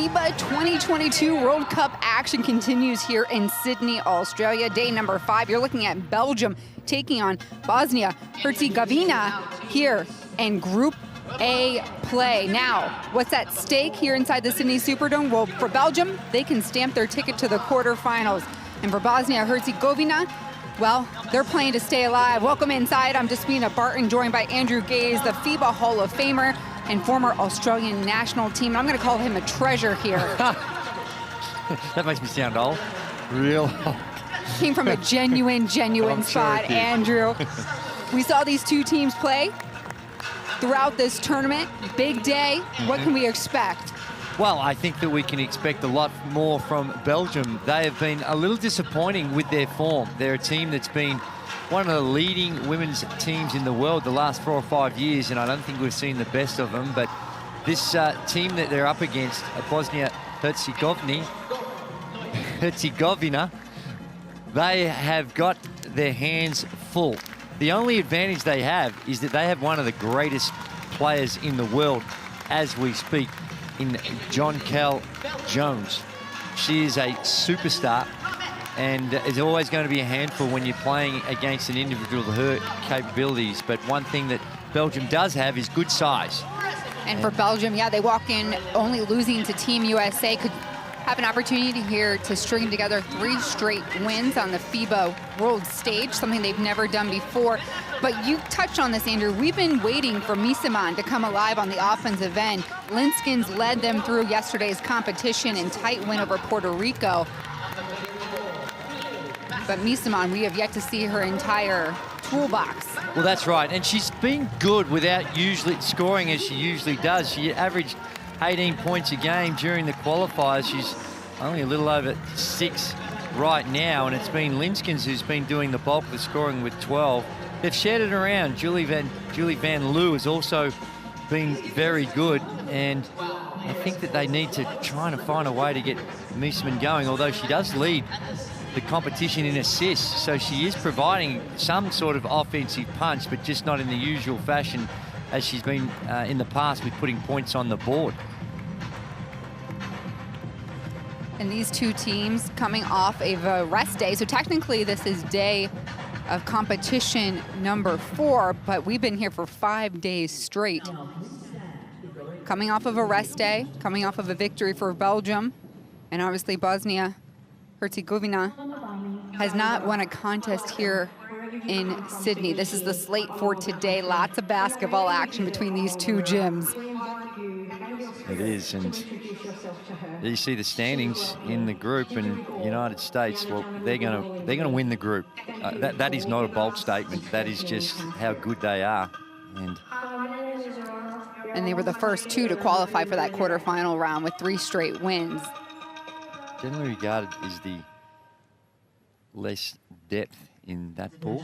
FIBA 2022 World Cup action continues here in Sydney, Australia. Day number 5. You're looking at Belgium taking on Bosnia and Herzegovina here in Group A play. Now, what's at stake here inside the Sydney Superdome? Well, for Belgium, they can stamp their ticket to the quarterfinals. And for Bosnia and Herzegovina, well, they're playing to stay alive. Welcome inside. I'm Despina Barton, joined by Andrew Gaze, the FIBA Hall of Famer and former Australian national team. I'm going to call him a treasure here. That makes me sound old. Real old. Came from a genuine spot, sure Andrew. We saw these two teams play throughout this tournament. Big day. What can we expect? Well, I think that we can expect a lot more from Belgium. They have been a little disappointing with their form. They're a team that's been one of the leading women's teams in the world the last 4 or 5 years, and I don't think we've seen the best of them. But this team that they're up against, Bosnia and Herzegovina, they have got their hands full. The only advantage they have is that they have one of the greatest players in the world as we speak, in John Cal Jones. She is a superstar and is always going to be a handful when you're playing against an individual of her capabilities. But one thing that Belgium does have is good size. And for Belgium, yeah, they walk in only losing to Team USA. Could have an opportunity here to string together 3 straight wins on the FIBA world stage, something they've never done before. But you touched on this, Andrew. We've been waiting for Misaman to come alive on the offensive end. Linskins led them through yesterday's competition in tight win over Puerto Rico. But Misaman, we have yet to see her entire toolbox. Well, that's right. And she's been good without usually scoring as she usually does. She averaged 18 points a game during the qualifiers. She's only a little over 6 right now, and it's been Linskins who's been doing the bulk of the scoring with 12. They've shared it around. Julie Van Loo has also been very good, and I think that they need to try and find a way to get Miesman going, although she does lead the competition in assists, so she is providing some sort of offensive punch, but just not in the usual fashion as she's been in the past with putting points on the board. And these two teams coming off of a rest day, so technically this is day of competition number 4, but we've been here for 5 days straight. Coming off of a rest day, coming off of a victory for Belgium, and obviously Bosnia Herzegovina has not won a contest here in Sydney. This is the slate for today. Lots of basketball action between these two gyms. It is, and you see the standings in the group, and United States, well, they're gonna win the group. That is not a bold statement. That is just how good they are. And they were the first 2 to qualify for that quarterfinal round with 3 straight wins. Generally regarded as the less depth in that pool.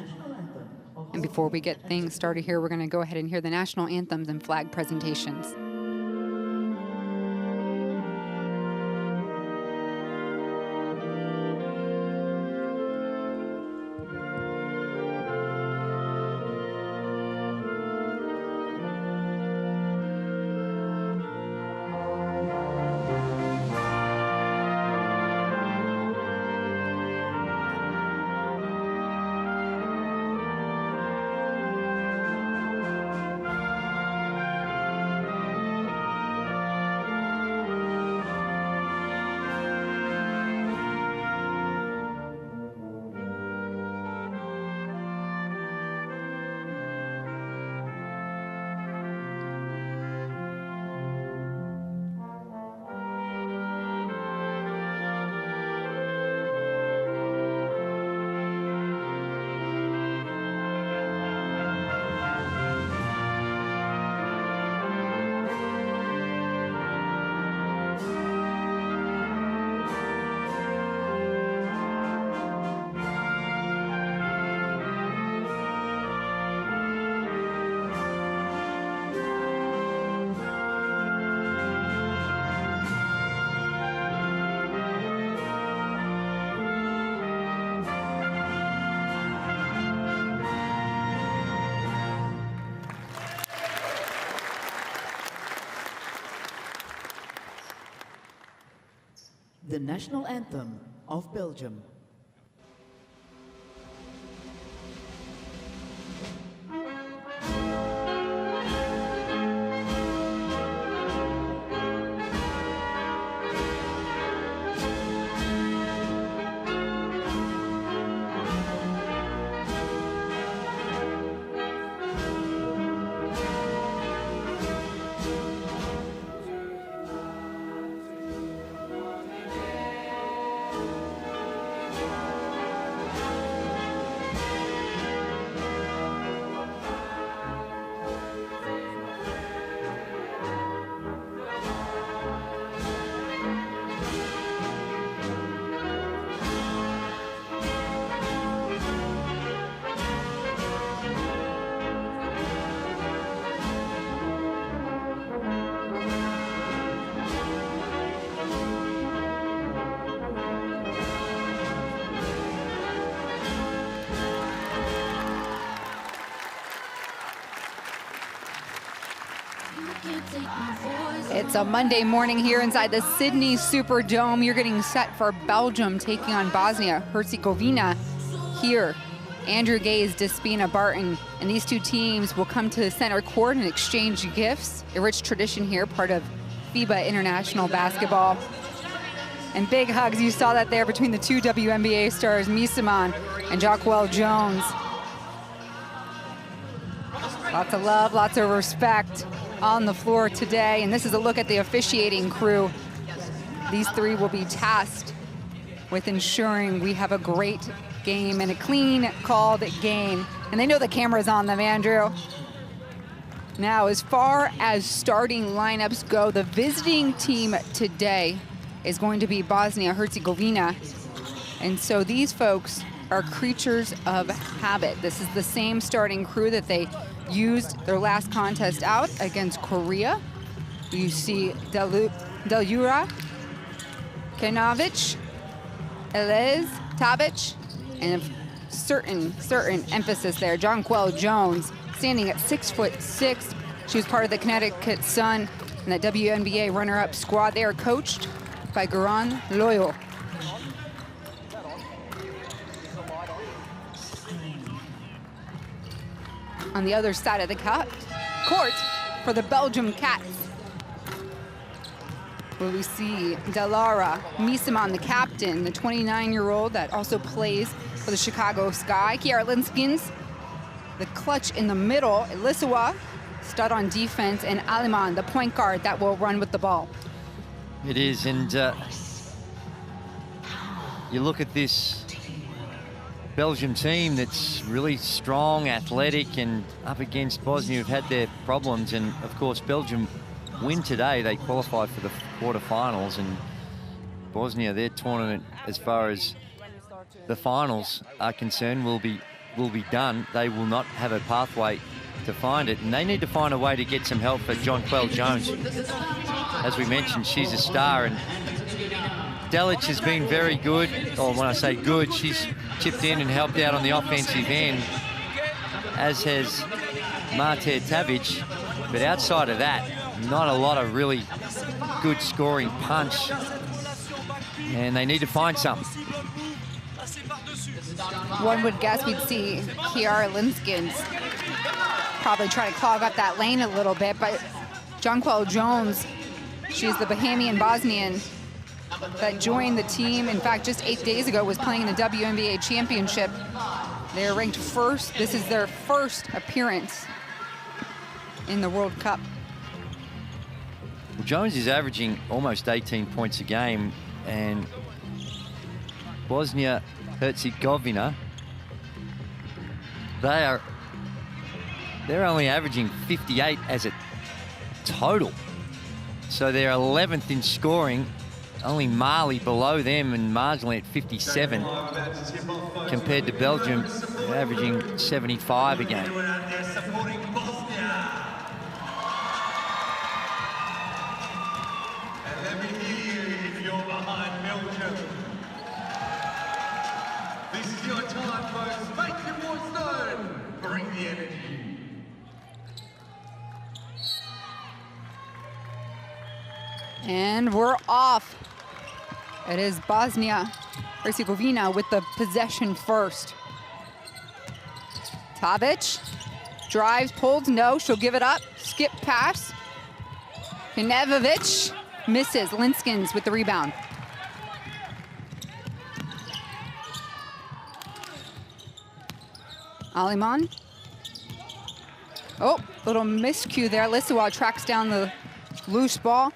And before we get things started here, we're going to go ahead and hear the national anthems and flag presentations. The national anthem of Belgium. It's a Monday morning here inside the Sydney Superdome. You're getting set for Belgium taking on Bosnia Herzegovina here. Andrew Gaze, Despina Barton, and these two teams will come to the center court and exchange gifts. A rich tradition here, part of FIBA International Basketball. And big hugs, you saw that there between the two WNBA stars, Misaman and Jonquel Jones. Lots of love, lots of respect on the floor today, and this is a look at the officiating crew. These three will be tasked with ensuring we have a great game and a clean called game. And they know the camera's on them, Andrew. Now, as far as starting lineups go, the visiting team today is going to be Bosnia Herzegovina. And so these folks are creatures of habit. This is the same starting crew that they used their last contest out against Korea. You see Deljura, Kenovic, Elez, Tabic, and a certain emphasis there, Jonquel Jones, standing at 6'6". She was part of the Connecticut Sun and that WNBA runner-up squad. They are coached by Garan Loyo. On the other side of the court for the Belgium Cats, where we see Delara Misaman, the captain, the 29-year-old that also plays for the Chicago Sky. Kiara Linskins, the clutch in the middle. Elisawa, stud on defense, and Aliman, the point guard that will run with the ball. It is, and you look at this Belgium team that's really strong, athletic, and up against Bosnia who've had their problems. And of course, Belgium win today, they qualify for the quarterfinals, and Bosnia, their tournament as far as the finals are concerned will be done. They will not have a pathway to find it, and they need to find a way to get some help for Jonquel Jones. As we mentioned, she's a star, and Delic has been very good, or when I say good, she's chipped in and helped out on the offensive end, as has Mate Tavic. But outside of that, not a lot of really good scoring punch, and they need to find something. One would guess we'd see Kiara Linskins probably try to clog up that lane a little bit, but Jonquel Jones, she's the Bahamian Bosnian that joined the team. In fact, just 8 days ago was playing in the WNBA championship. They're ranked first. This is their first appearance in the World Cup. Well, Jones is averaging almost 18 points a game, and Bosnia Herzegovina, they're only averaging 58 as a total. So they're 11th in scoring. Only Mali below them and marginally at 57 compared to Belgium, averaging 75 a game. This is your time, folks. Make your voice known. Bring the energy. And we're off. It is Bosnia Herzegovina with the possession first. Tavic drives, pulls, no, she'll give it up. Skip pass. Knevovic misses. Linskins with the rebound. Aliman. Oh, little miscue there. Lissawa tracks down the loose ball.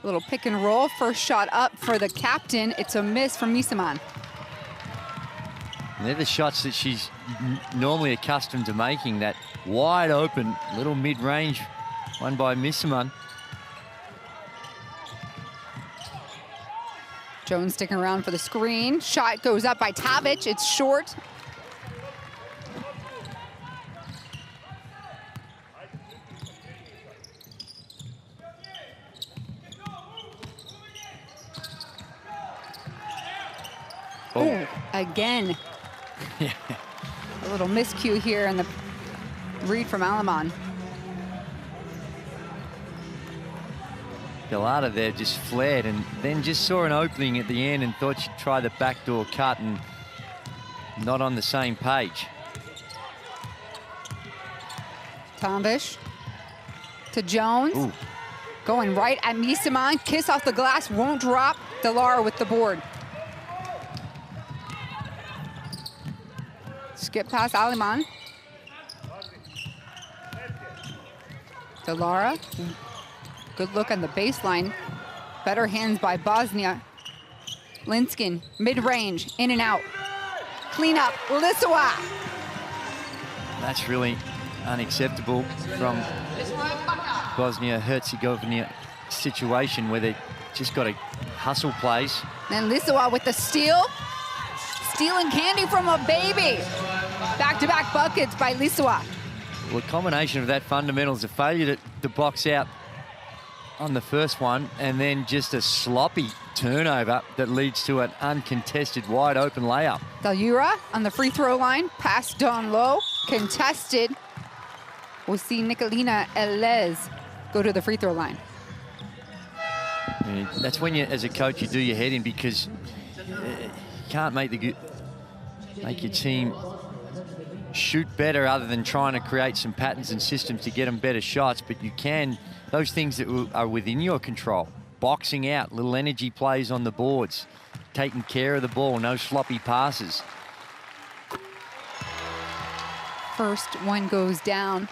Little pick and roll. First shot up for the captain. It's a miss from Misaman. They're the shots that she's normally accustomed to making, that wide open little mid-range one by Misaman. Jones sticking around for the screen. Shot goes up by Tavic. It's short. Oh, again. Yeah. A little miscue here in the read from Alaman. Galata there just flared and then just saw an opening at the end and thought she'd try the backdoor cut, and not on the same page. Tombish to Jones. Ooh. Going right at Misaman. Kiss off the glass, won't drop. Delara with the board. Skip past Aliman. Delara. Good look on the baseline. Better hands by Bosnia. Linskin, mid-range, in and out. Clean up, Lissawa. That's really unacceptable from Bosnia-Herzegovina situation where they just got to hustle plays. Then Lissawa with the steal. Stealing candy from a baby. Back-to-back buckets by Lissawa. Well, a combination of that fundamentals, a failure to box out on the first one, and then just a sloppy turnover that leads to an uncontested wide open layup. Delara on the free throw line, pass down low, contested. We'll see Nicolina Elez go to the free throw line. And that's when you, as a coach, you do your head in, because you can't make your team shoot better other than trying to create some patterns and systems to get them better shots, but you can, those things that are within your control, boxing out, little energy plays on the boards, taking care of the ball, no sloppy passes. First one goes down.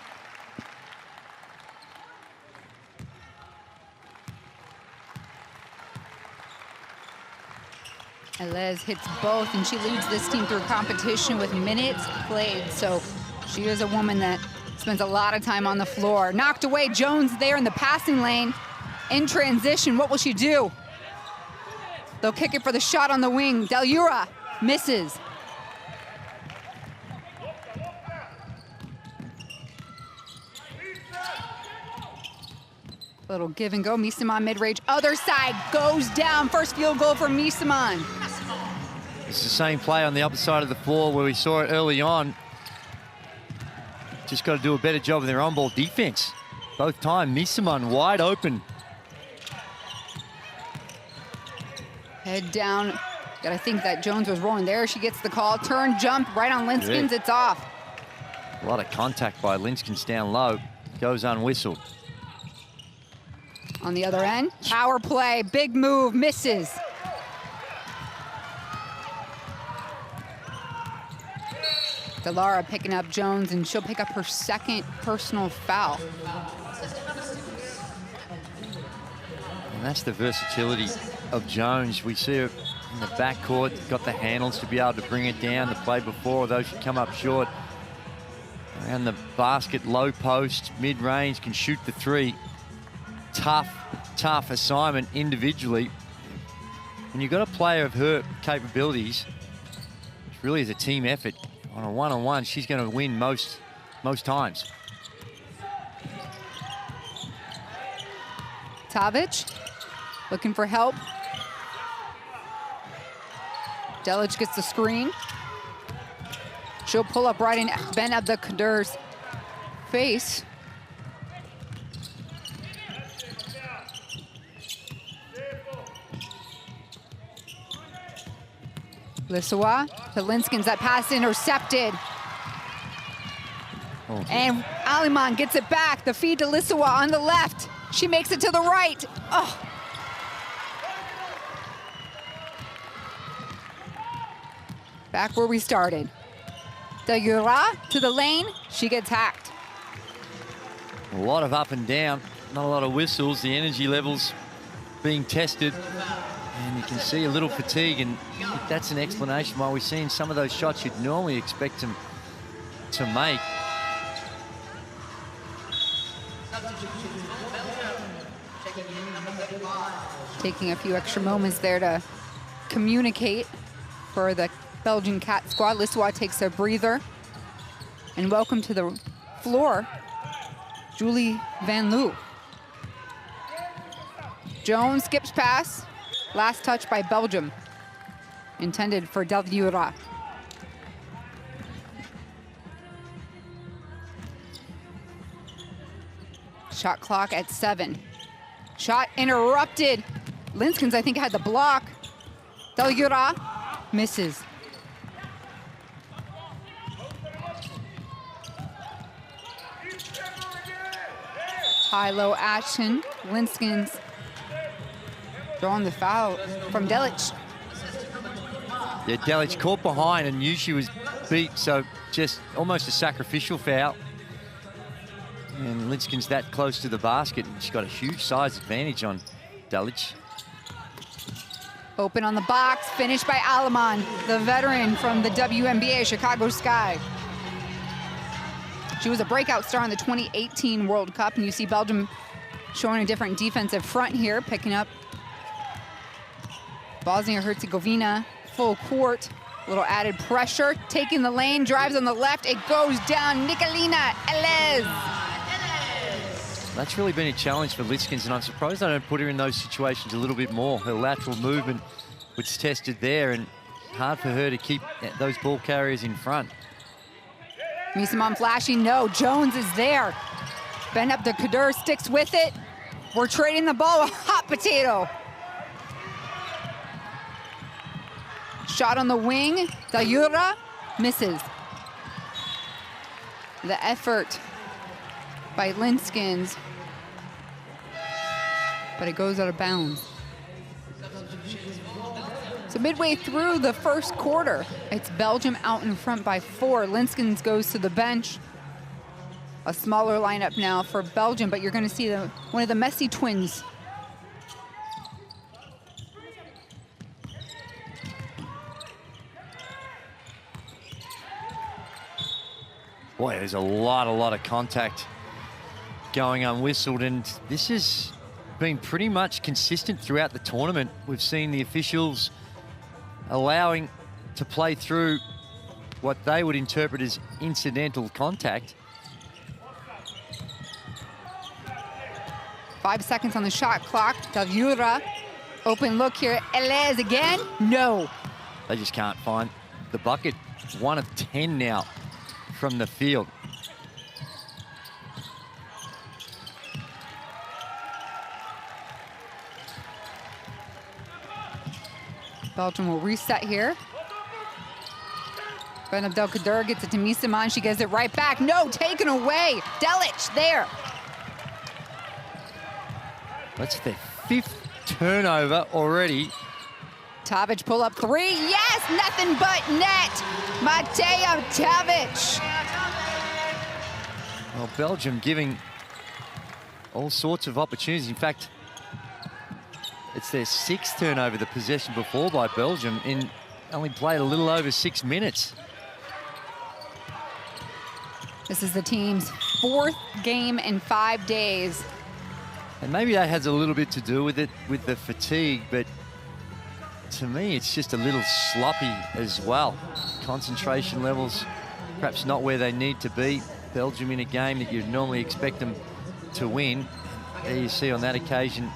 Elez hits both, and she leads this team through competition with minutes played. So she is a woman that spends a lot of time on the floor. Knocked away, Jones there in the passing lane. In transition, what will she do? They'll kick it for the shot on the wing. Delara misses. Little give and go, Misaman mid-range, other side, goes down. First field goal for Misaman. It's the same play on the opposite side of the floor where we saw it early on. Just got to do a better job of their on-ball defense. Both times, Misaman wide open. Head down. Gotta think that Jones was rolling there. She gets the call. Turn, jump, right on Linskins, it's off. A lot of contact by Linskins down low. Goes unwhistled. On the other end, power play, big move, misses. Delara picking up Jones, and she'll pick up her second personal foul. And that's the versatility of Jones. We see her in the backcourt, got the handles to be able to bring it down. The play before, although she come up short. Around the basket, low post, mid-range, can shoot the three. Tough assignment individually. When you've got a player of her capabilities, it really is a team effort. On a one-on-one, she's going to win most times. Tavic looking for help. Delic gets the screen. She'll pull up right in Ben Abdelkader's face. Lissowa to Linskens, that pass intercepted. Oh. And Aliman gets it back. The feed to Lissowa on the left. She makes it to the right. Oh. Back where we started. Dayura to the lane. She gets hacked. A lot of up and down, not a lot of whistles. The energy levels being tested. And you can see a little fatigue, and that's an explanation why we're seeing some of those shots you'd normally expect them to make. Taking a few extra moments there to communicate for the Belgian Cat squad. Lissowa takes a breather. And welcome to the floor, Julie Van Loo. Jones skips pass. Last touch by Belgium, intended for Del Jura. Shot clock at 7. Shot interrupted. Linskens, I think, had the block. Del Jura misses. High-low action. Linskens drawing the foul from Delic. Yeah, Delic caught behind and knew she was beat, so just almost a sacrificial foul. And Linskens that close to the basket, and she's got a huge size advantage on Delic. Open on the box, finished by Aliman, the veteran from the WNBA Chicago Sky. She was a breakout star in the 2018 World Cup, and you see Belgium showing a different defensive front here, picking up Bosnia and Herzegovina full court. A little added pressure, taking the lane, drives on the left, it goes down. Nicolina Elez. That's really been a challenge for Linskens, and I'm surprised I don't put her in those situations a little bit more. Her lateral movement was tested there, and hard for her to keep those ball carriers in front. Misamon flashing, no, Jones is there. Ben Abdelkader sticks with it. We're trading the ball, a hot potato. Shot on the wing, Dayura misses. The effort by Linskens, but it goes out of bounds. So midway through the first quarter, it's Belgium out in front by 4. Linskens goes to the bench. A smaller lineup now for Belgium, but you're going to see one of the Messi twins. Boy, there's a lot of contact going unwhistled, and this has been pretty much consistent throughout the tournament. We've seen the officials allowing to play through what they would interpret as incidental contact. 5 seconds on the shot clock. Del Jura, open look here. Elez again, no. They just can't find the bucket. 1 of 10 now from the field. Belgium will reset here. Ben Abdelkader gets it to Misamon. She gets it right back. No, taken away. Delic there. That's their 5th turnover already. Tavic pull up 3. Yes, nothing but net. Mateo Tavic. Well, Belgium giving all sorts of opportunities. In fact, it's their 6th turnover, the possession before by Belgium, in only played a little over 6 minutes. This is the team's 4th game in 5 days. And maybe that has a little bit to do with it, with the fatigue, but to me, it's just a little sloppy as well. Concentration levels, perhaps not where they need to be. Belgium in a game that you'd normally expect them to win. There you see on that occasion,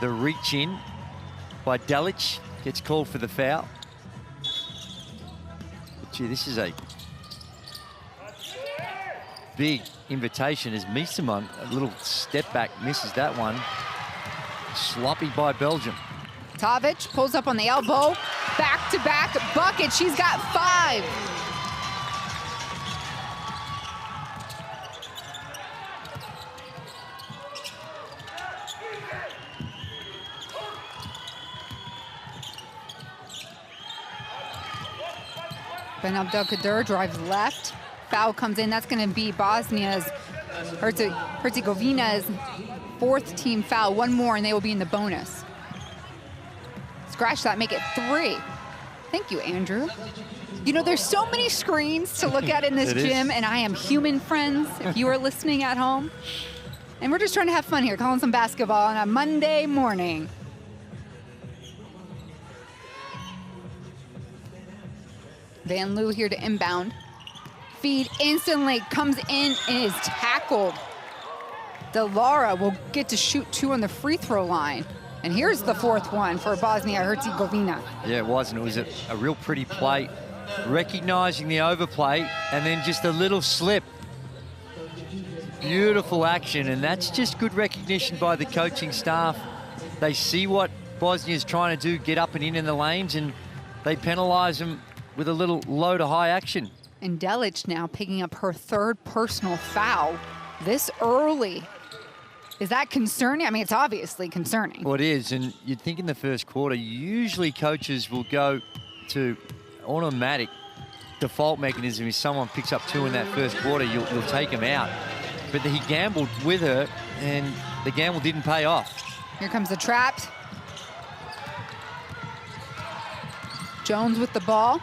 the reach in by Delic gets called for the foul. But gee, this is a big invitation as Misamon, a little step back, misses that one. Sloppy by Belgium. Tavic pulls up on the elbow, back-to-back buckets. She's got 5. Ben Abdelkader drives left. Foul comes in. That's going to be Bosnia's, Herzegovina's 4th team foul. One more and they will be in the bonus. Scratch that, make it 3. Thank you, Andrew. You know, there's so many screens to look at in this gym, and I am human, friends, if you are listening at home. And we're just trying to have fun here, calling some basketball on a Monday morning. Van Loo here to inbound. Feed instantly comes in and is tackled. Delara will get to shoot 2 on the free throw line. And here's the 4th one for Bosnia-Herzegovina. Yeah, it was, and it was a real pretty play. Recognizing the overplay and then just a little slip. Beautiful action, and that's just good recognition by the coaching staff. They see what Bosnia's trying to do, get up and in the lanes, and they penalize them with a little low to high action. And Delic now picking up her 3rd personal foul this early. Is that concerning? I mean, it's obviously concerning. Well, it is, and you'd think in the first quarter, usually coaches will go to automatic default mechanism. If someone picks up 2 in that first quarter, you'll take them out. But he gambled with her, and the gamble didn't pay off. Here comes the trap. Jones with the ball.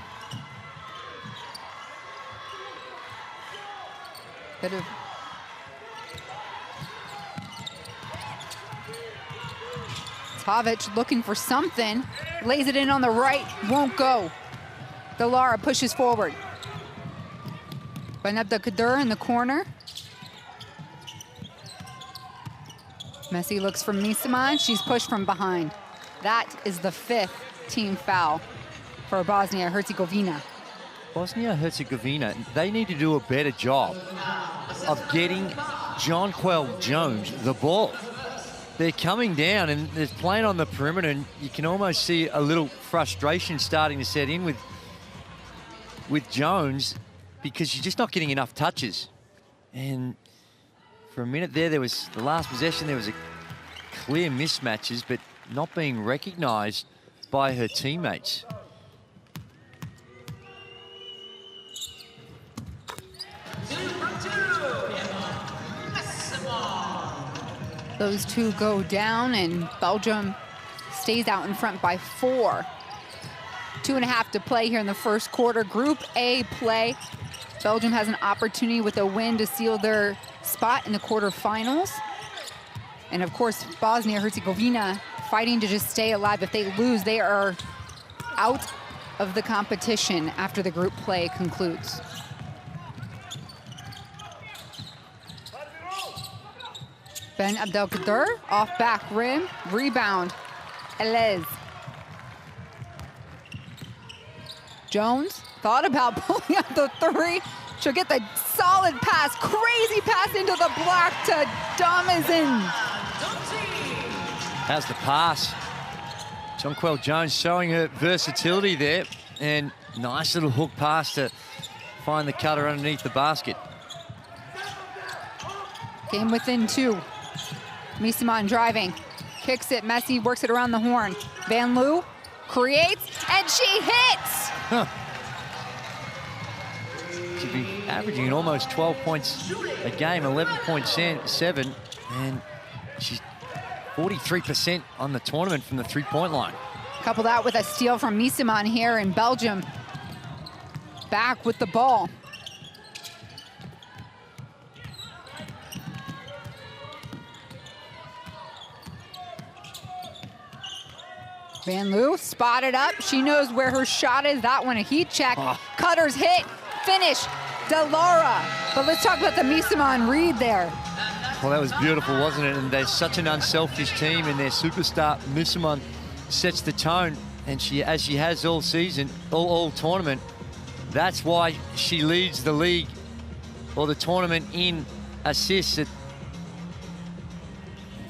Bit of Tovic looking for something. Lays it in on the right, won't go. Delara pushes forward. Ben Abdelkader in the corner. Messi looks for Misaman. She's pushed from behind. That is the 5th team foul for Bosnia-Herzegovina. Bosnia-Herzegovina, they need to do a better job of getting Jonquel Jones the ball. They're coming down and they're playing on the perimeter, and you can almost see a little frustration starting to set in with Jones because she's just not getting enough touches. And for a minute there was the last possession, there was a clear mismatches, but not being recognized by her teammates. Those 2 go down, and Belgium stays out in front by 4. 2.5 to play here in the first quarter. Group A play. Belgium has an opportunity with a win to seal their spot in the quarterfinals. And of course, Bosnia-Herzegovina fighting to just stay alive. If they lose, they are out of the competition after the group play concludes. Ben Abdelkader off back rim, rebound, Elez. Jones thought about pulling out the 3. She'll get the solid pass, crazy pass into the block to Damazin. How's the pass? Jonquel Jones showing her versatility there, and nice little hook pass to find the cutter underneath the basket. Game within 2. Misaman driving, kicks it, Messi works it around the horn. Van Loo creates, and she hits! Huh. She'd be averaging almost 12 points a game, 11.7, and she's 43% on the tournament from the 3-point line. Couple that with a steal from Misaman here in Belgium. Back with the ball. Van Loo spotted up. She knows where her shot is. That one a heat check. Cutter's hit. Finish. Delara. But let's talk about the Misaman read there. Well, that was beautiful, wasn't it? And they're such an unselfish team, and their superstar Misaman sets the tone. And she, as she has all season, all tournament, that's why she leads the league or the tournament in assists.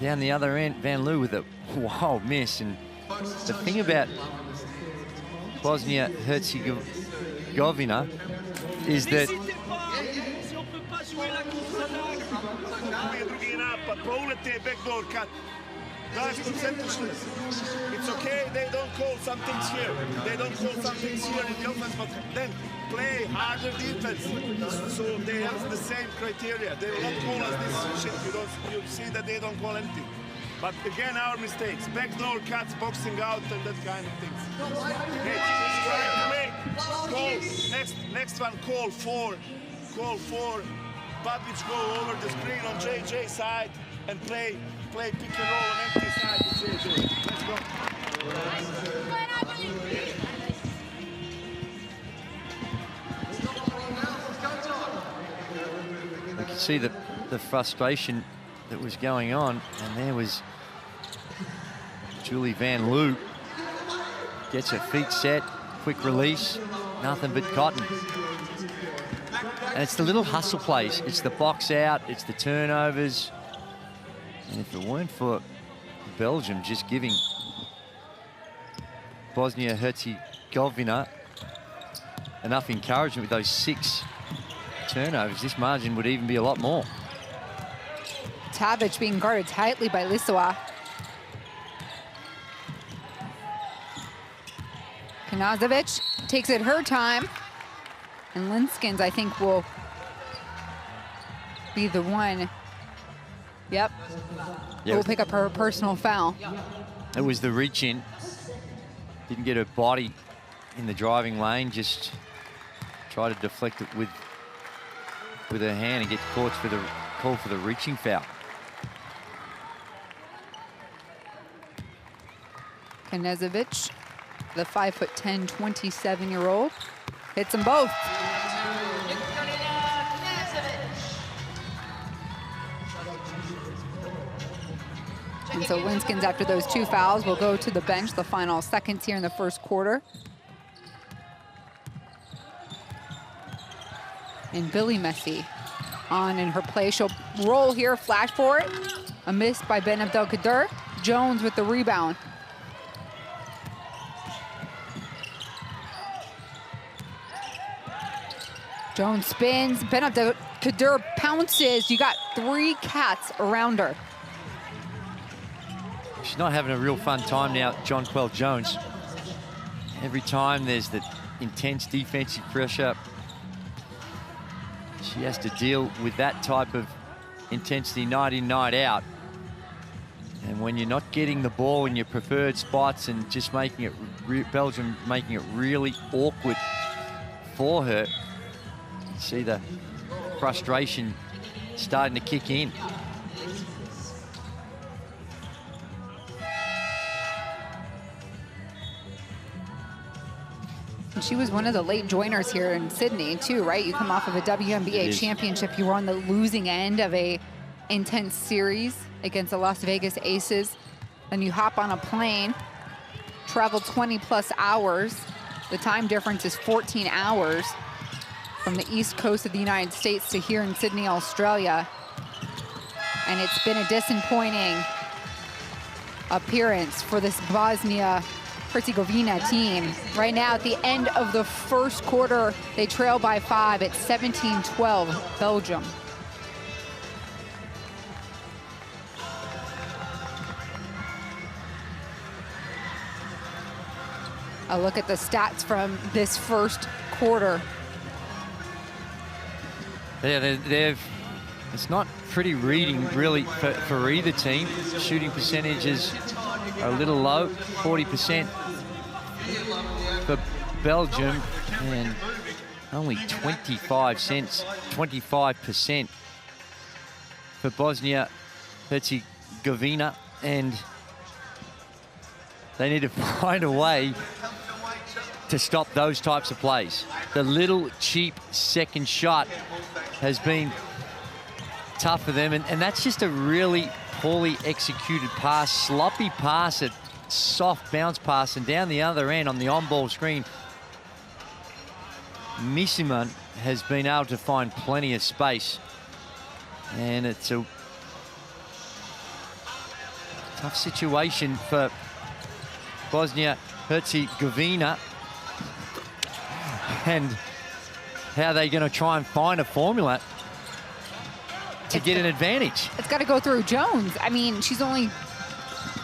Down the other end, Van Loo with a wild miss. And the thing about Bosnia Herzegovina is that it's okay, they don't call some things here. They don't call some things here in the offense, but then play harder defense. So they have the same criteria. They will not call us this shit. You see that they don't call anything. But again, our mistakes. Backdoor cuts, boxing out, and that kind of things. Okay, try to make call. Next one, call four. Call four. Babic go over the screen on JJ side and play pick and roll on empty side with JJ. Let's go. We can see the frustration that was going on, and there was Julie Van Loo. Gets her feet set, quick release, nothing but cotton. And it's the little hustle plays. It's the box out, it's the turnovers. And if it weren't for Belgium just giving Bosnia Herzegovina enough encouragement with those 6 turnovers, this margin would even be a lot more. Tabic being guarded tightly by Lissoa. Knazovic takes it her time. And Linskens, I think, will be the one. Yep. Yeah. Will pick up her personal foul. It was the reach in. Didn't get her body in the driving lane, just try to deflect it with her hand and get caught for the call for the reaching foul. Knazovic, the 5'10", 27-year-old, hits them both. And so Linskens, after those 2 fouls, will go to the bench, the final seconds here in the first quarter. And Billy Messi on in her play. She'll roll here, flash for it. A miss by Ben Abdelkader. Jones with the rebound. Jones spins, Ben Abdelkader pounces. You got 3 cats around her. She's not having a real fun time now, Jonquel Jones. Every time there's the intense defensive pressure, she has to deal with that type of intensity night in, night out. And when you're not getting the ball in your preferred spots and just making it, Belgium making it really awkward for her, you see the frustration starting to kick in. And she was one of the late joiners here in Sydney too, right? You come off of a WNBA championship. You were on the losing end of a intense series against the Las Vegas Aces. Then you hop on a plane, travel 20+ hours. The time difference is 14 hours from the east coast of the United States to here in Sydney, Australia. And it's been a disappointing appearance for this Bosnia Herzegovina team. Right now, at the end of the first quarter, they trail by 5 at 17-12, Belgium. A look at the stats from this first quarter. Yeah, it's not pretty reading really for either team. Shooting percentages are a little low, 40% for Belgium and only 25% for Bosnia Herzegovina, and they need to find a way to stop those types of plays. The little cheap second shot has been tough for them, and that's just a really poorly executed pass, sloppy pass, a soft bounce pass, and down the other end on the on-ball screen, Misiman has been able to find plenty of space, and it's a tough situation for Bosnia Herzegovina. And how they're going to try and find a formula to get an advantage. It's got to go through Jones. I mean, she's only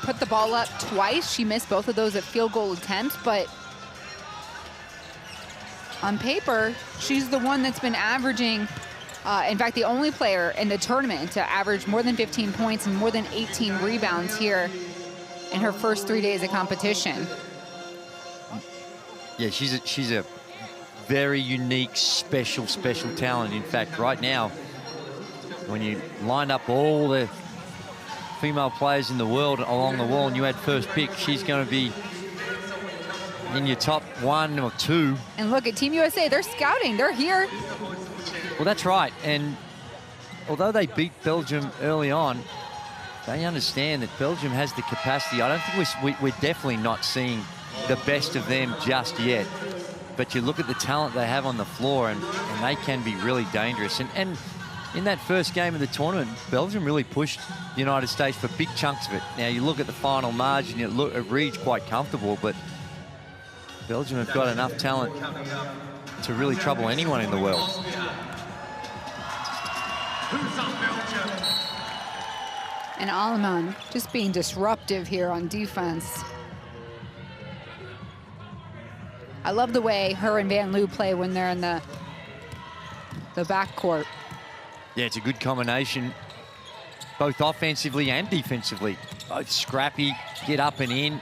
put the ball up twice. She missed both of those at field goal attempts, but on paper, she's the one that's been averaging, in fact, the only player in the tournament to average more than 15 points and more than 18 rebounds here in her first 3 days of competition. Yeah, she's a very unique, special talent. In fact, right now, when you line up all the female players in the world along the wall and you had first pick, she's going to be in your top 1 or 2. And look at Team USA, they're scouting, they're here. Well, that's right. And although they beat Belgium early on, they understand that Belgium has the capacity. I don't think we're definitely not seeing the best of them just yet. But you look at the talent they have on the floor, and they can be really dangerous. And in that first game of the tournament, Belgium really pushed the United States for big chunks of it. Now, you look at the final margin, it reads quite comfortable, but Belgium have got enough talent to really trouble anyone in the world. And Aleman just being disruptive here on defense. I love the way her and Van Loo play when they're in the backcourt. Yeah, it's a good combination, both offensively and defensively. Both scrappy, get up and in.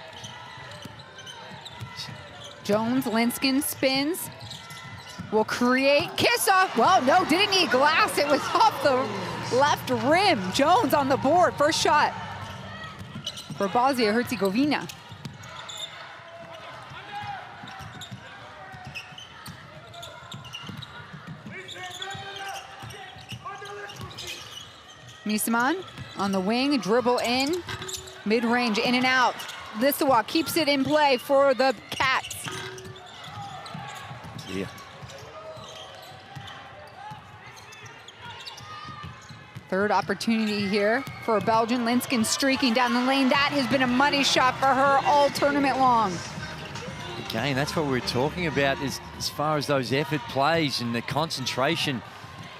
Jones, Linskin spins, will create, kiss off. Well, no, didn't need glass. It was off the left rim. Jones on the board, first shot for Bosnia and Herzegovina. Misaman on the wing, dribble in, mid-range, in and out. Lissawa keeps it in play for the Cats. Yeah. Third opportunity here for Belgian. Linskin streaking down the lane. That has been a money shot for her all tournament long. Again, that's what we're talking about is as far as those effort plays and the concentration.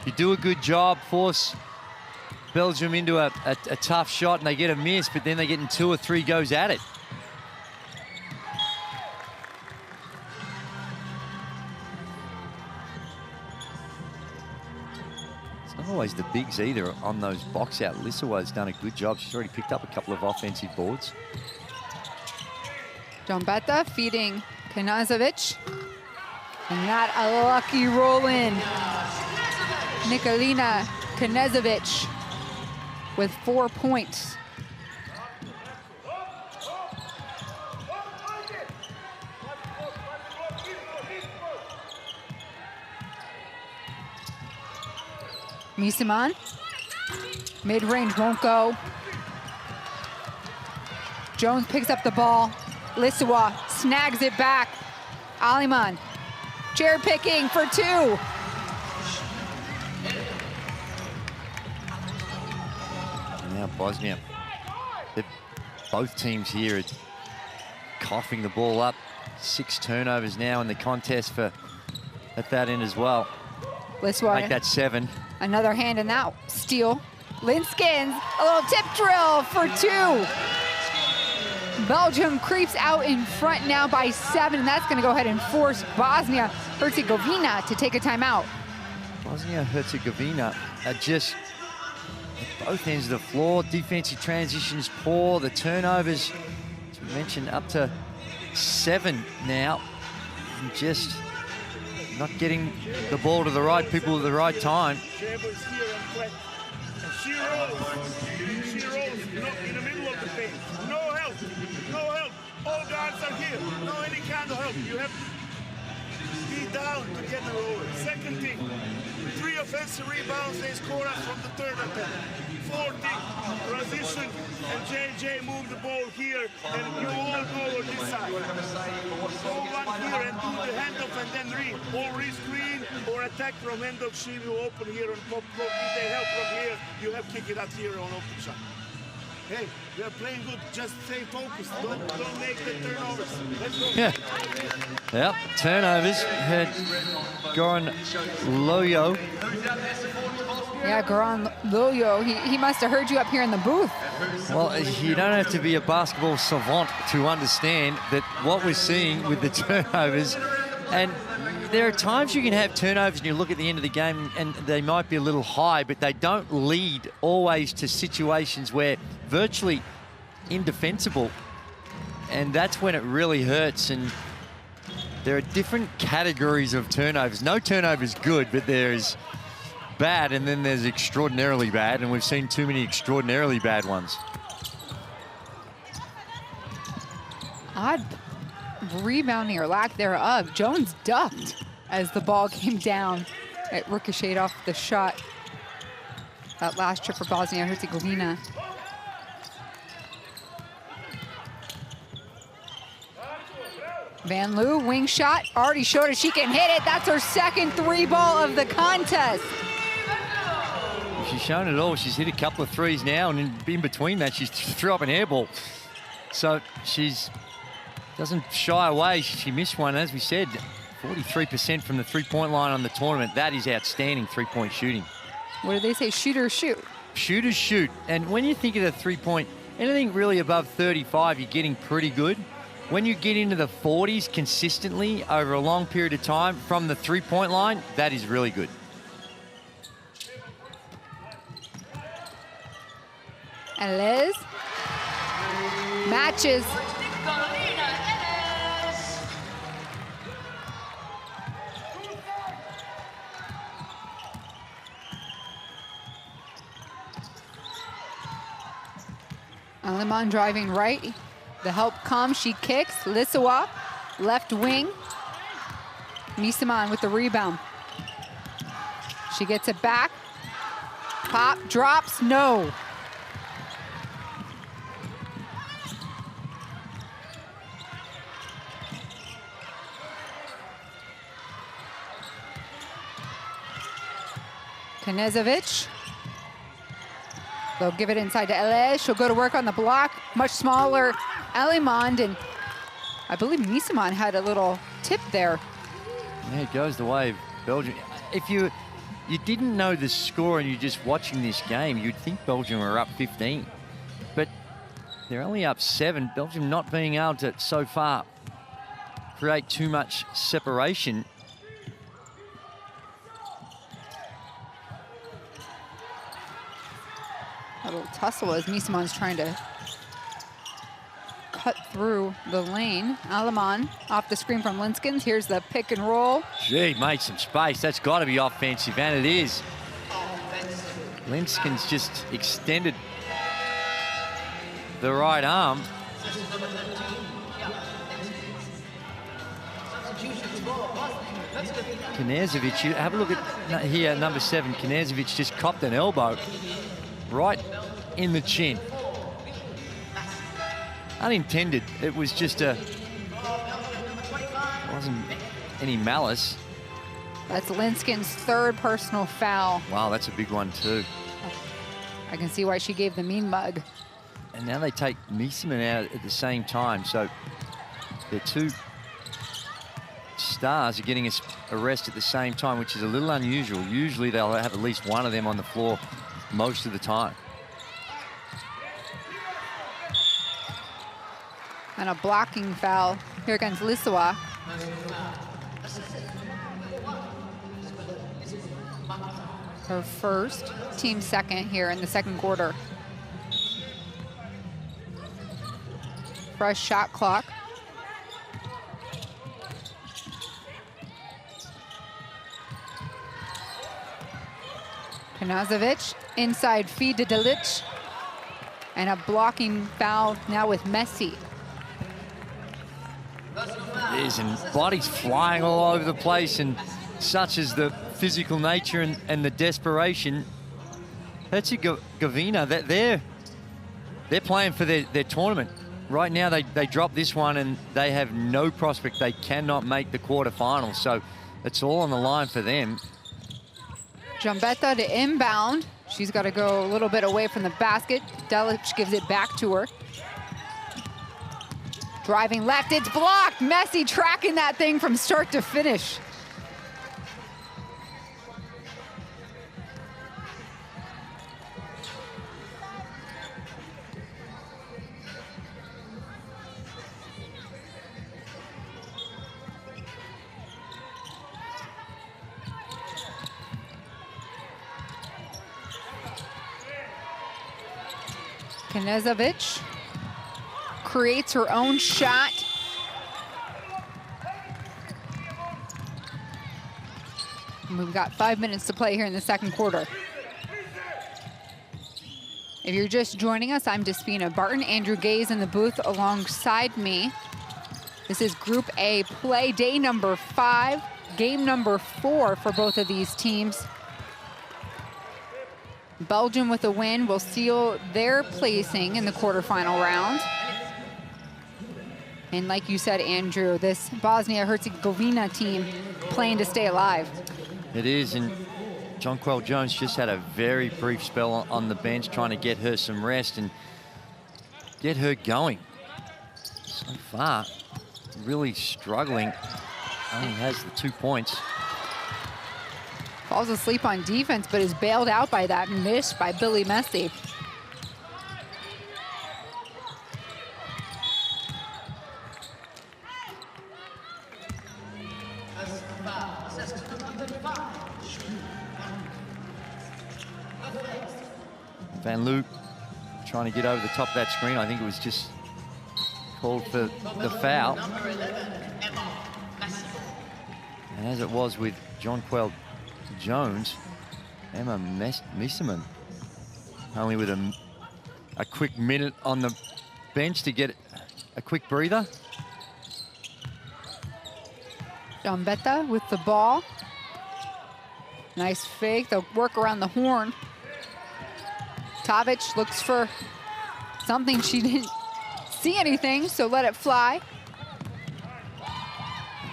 You do a good job, force Belgium into a tough shot and they get a miss, but then they get in 2 or 3 goes at it. It's not always the bigs either on those box out. Lissawa's done a good job. She's already picked up a couple of offensive boards. Dombeta feeding Knazovic. And not a lucky roll in. Nikolina Knazovic with 4 points. Misaman, mid-range won't go. Jones picks up the ball. Lissawa snags it back. Aliman, chair picking for 2. Now Bosnia, both teams here are coughing the ball up. 6 turnovers now in the contest at that end as well. Lissawa, make that 7. Another hand in that steal. Linskins, a little tip drill for 2. Belgium creeps out in front now by 7, and that's going to go ahead and force Bosnia-Herzegovina to take a timeout. Bosnia-Herzegovina are just at both ends of the floor. Defensive transitions poor. The turnovers, as we mentioned, up to 7 now. And just not getting the ball to the right people at the right time. She rolls in the middle of the paint. No help, no help. All guards are here. No any kind of help. You have to be down to get the roll. Second thing, 3 offensive rebounds. They score us from the third attempt. 4th thing, transition, and JJ move the ball here, and you all go on this side. Go one here and do the handoff and then read. Or re-screen or attack from handoff. She will open here on pop block. If they help from here, you have to kick it out here on open shot. hey, we are playing good. Just stay focused. Don't make the turnovers. Let's go. Yeah. Yep, turnovers. Had Goran Loyo. Yeah, Goran Loyo, he must have heard you up here in the booth. Well, you don't have to be a basketball savant to understand that what we're seeing with the turnovers, and there are times you can have turnovers and you look at the end of the game and they might be a little high, but they don't lead always to situations where virtually indefensible, and that's when it really hurts. And there are different categories of turnovers. No turnover is good, but there's bad and then there's extraordinarily bad, and we've seen too many extraordinarily bad ones. Odd rebounding or lack thereof. Jones ducked as the ball came down. It ricocheted off the shot. That last trip for Bosnia and Herzegovina. Van Loo, wing shot, already showed us she can hit it. That's her second three ball of the contest. She's shown it all. She's hit a couple of threes now, and in between that, she's threw up an air ball. So she's doesn't shy away. She missed one, as we said, 43% from the three-point line on the tournament. That is outstanding three-point shooting. What do they say, shoot or shoot? Shooters shoot. And when you think of the three-point, anything really above 35, you're getting pretty good. When you get into the 40s consistently over a long period of time from the three-point line, that is really good. And Liz matches. Aleman driving right. The help comes, she kicks. Lissawa, left wing. Misaman with the rebound. She gets it back. Pop, drops, no. Knezovic. They'll give it inside to Elez. She'll go to work on the block. Much smaller Alimond, and I believe Misaman had a little tip there. Yeah, it goes the way of Belgium. If you didn't know the score and you're just watching this game, you'd think Belgium were up 15. But they're only up 7. Belgium not being able to, so far, create too much separation. A little tussle as Misaman's trying to cut through the lane. Aleman off the screen from Linskens. Here's the pick and roll. Gee, made some space. That's got to be offensive, and it is. Linskens just extended the right arm. Knezovic, have a look at here, number 7. Knezovic just copped an elbow right in the chin. Unintended. It was just it wasn't any malice. That's Linskens' third personal foul. Wow, that's a big one too. I can see why she gave the mean mug. And now they take Misaman out at the same time. So their two stars are getting a rest at the same time, which is a little unusual. Usually they'll have at least one of them on the floor most of the time. And a blocking foul here against Lissawa. Her first, team second here in the second quarter. Fresh shot clock. Knezovic, inside feed to Delic. And a blocking foul now with Messi. And bodies flying all over the place, and such is the physical nature and the desperation. Herzegovina, they're playing for their tournament. Right now they drop this one and they have no prospect. They cannot make the quarterfinals, so it's all on the line for them. Giambetta to inbound. She's got to go a little bit away from the basket. Delic gives it back to her. Driving left, it's blocked. Messi tracking that thing from start to finish. Knezovic creates her own shot. And we've got 5 minutes to play here in the second quarter. If you're just joining us, I'm Despina Barton. Andrew Gaze in the booth alongside me. This is Group A play, day number 5, game number 4 for both of these teams. Belgium with a win will seal their placing in the quarterfinal round. And like you said, Andrew, this Bosnia-Herzegovina team playing to stay alive. It is, and Jonquel Jones just had a very brief spell on the bench trying to get her some rest and get her going. So far, really struggling. Only has the 2 points. Falls asleep on defense, but is bailed out by that miss by Billy Messi. Van Loo trying to get over the top of that screen. I think it was just called for the foul. And as it was with Jonquel Jones, Emma Miesemann only with a quick minute on the bench to get a quick breather. Gambetta with the ball. Nice fake, they'll work around the horn. Tavic looks for something, she didn't see anything, so let it fly.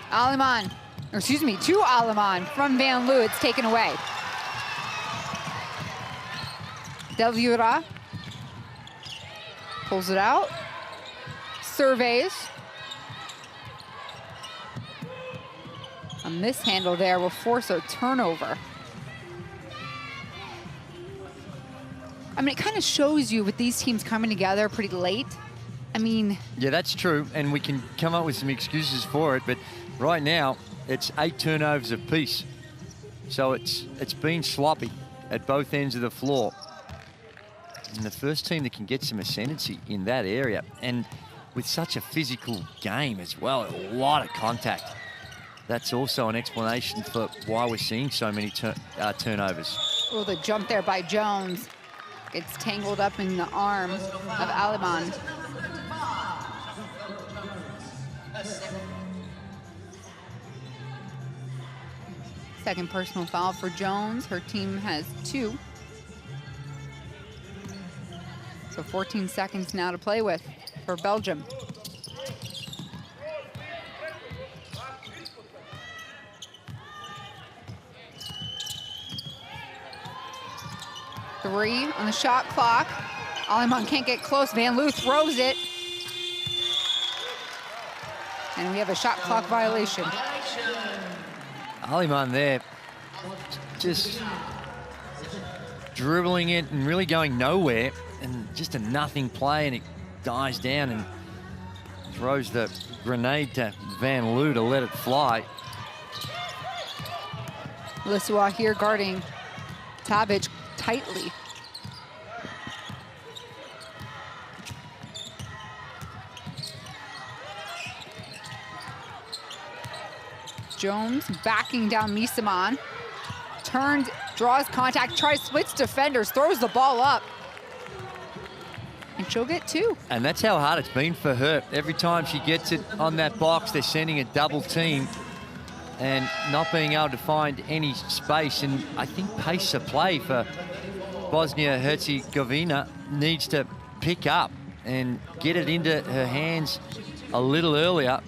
Aleman, or excuse me, to Aleman from Van Loo, it's taken away. Del Viura pulls it out, surveys. A mishandle there will force a turnover. I mean, it kind of shows you with these teams coming together pretty late. I mean... Yeah, that's true, and we can come up with some excuses for it, but right now, it's 8 turnovers apiece. So it's been sloppy at both ends of the floor. And the first team that can get some ascendancy in that area, and with such a physical game as well, a lot of contact. That's also an explanation for why we're seeing so many turnovers. Oh, the jump there by Jones. Gets tangled up in the arm of Aleman. Second personal foul for Jones. Her team has 2. So 14 seconds now to play with for Belgium. Three on the shot clock. Aleman can't get close. Van Loo throws it. And we have a shot clock violation. Aleman there, just dribbling it and really going nowhere, and just a nothing play, and it dies down and throws the grenade to Van Loo to let it fly. Lisua here guarding Tavic tightly. Jones backing down Miesemann. Turns, draws contact, tries, splits defenders, throws the ball up. And she'll get 2. And that's how hard it's been for her. Every time she gets it on that box, they're sending a double team and not being able to find any space. And I think pace of play for Bosnia-Herzegovina needs to pick up and get it into her hands a little earlier.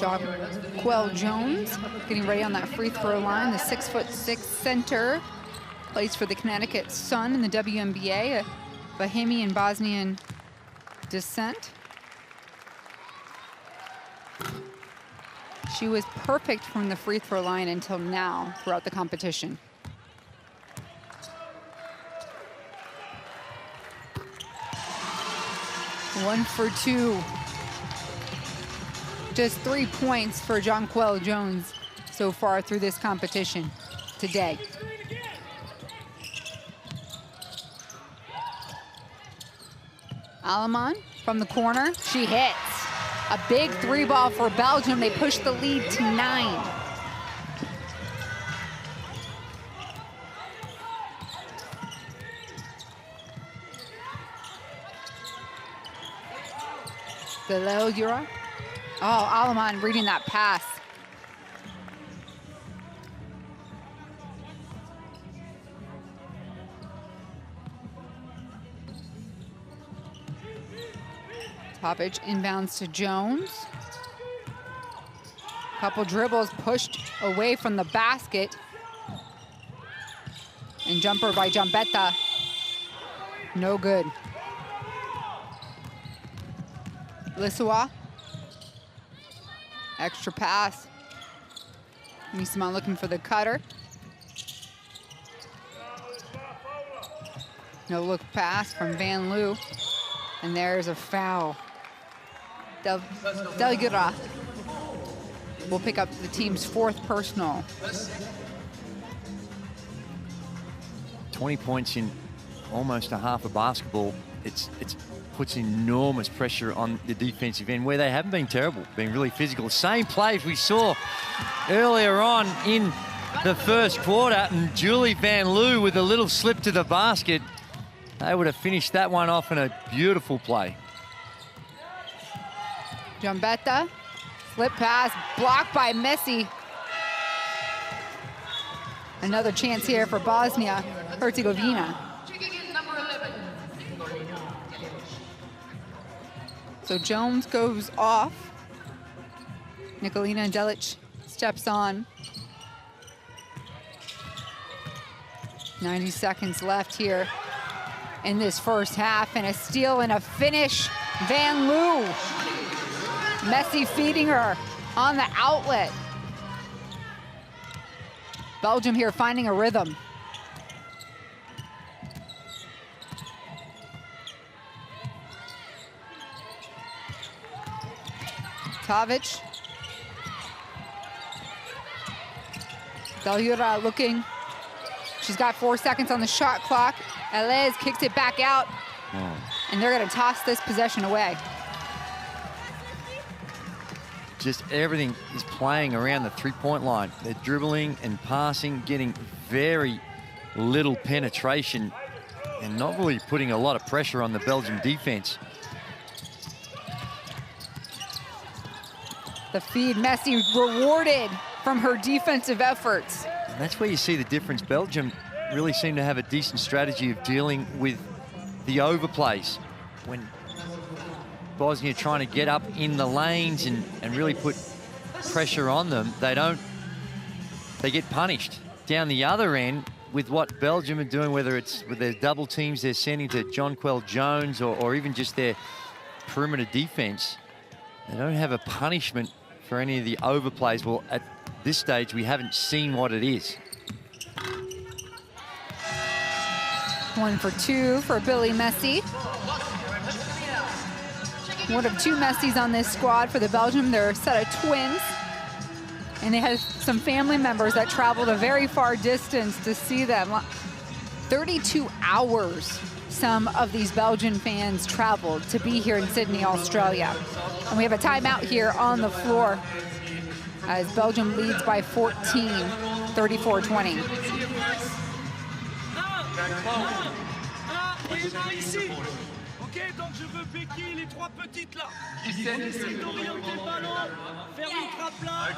Jonquel Jones getting ready on that free throw line. The 6'6" center plays for the Connecticut Sun in the WNBA, a Bahamian Bosnian descent. She was perfect from the free throw line until now throughout the competition. One for two. Just 3 points for Jonquel Jones so far through this competition today. Alaman from the corner, she hits. A big 3-ball for Belgium. They push the lead to 9. Galilura. Oh, Alaman reading that pass. Topic inbounds to Jones. Couple dribbles pushed away from the basket. And jumper by Jambetta. No good. Lissawa. Extra pass. Misima looking for the cutter. No look pass from Van Loo. And there's a foul. Delgura will pick up the team's 4th personal. 20 points in almost a half of basketball. It puts enormous pressure on the defensive end, where they haven't been terrible, been really physical. Same plays we saw earlier on in the first quarter, and Julie Van Loo with a little slip to the basket. They would have finished that one off in a beautiful play. Jambetta, slip pass, blocked by Messi. Another chance here for Bosnia Herzegovina. So Jones goes off. Nikolina Delic steps on. 90 seconds left here in this first half, and a steal and a finish. Van Loo. Messi feeding her on the outlet. Belgium here finding a rhythm. Tavic. Delgura looking. She's got 4 seconds on the shot clock. Elez kicks it back out. And they're going to toss this possession away. Just everything is playing around the 3-point line. They're dribbling and passing, getting very little penetration, and not really putting a lot of pressure on the Belgian defense. The feed, Messi rewarded from her defensive efforts. And that's where you see the difference. Belgium really seem to have a decent strategy of dealing with the overplays. When Bosnia trying to get up in the lanes and really put pressure on them, they get punished. Down the other end, with what Belgium are doing, whether it's with their double teams they're sending to Jonquel Jones or even just their perimeter defense, they don't have a punishment for any of the overplays. Well, at this stage, we haven't seen what it is. 1 for 2 for Billy Messi. One of 2 Messis on this squad for the Belgium. They're a set of twins. And they have some family members that traveled a very far distance to see them. 32 hours some of these Belgian fans traveled to be here in Sydney, Australia. And we have a timeout here on the floor as Belgium leads by 14, 34-20. Ok, donc je veux béquiller les 3 petites là. Essaye d'orienter le ballon, faire une trappe là.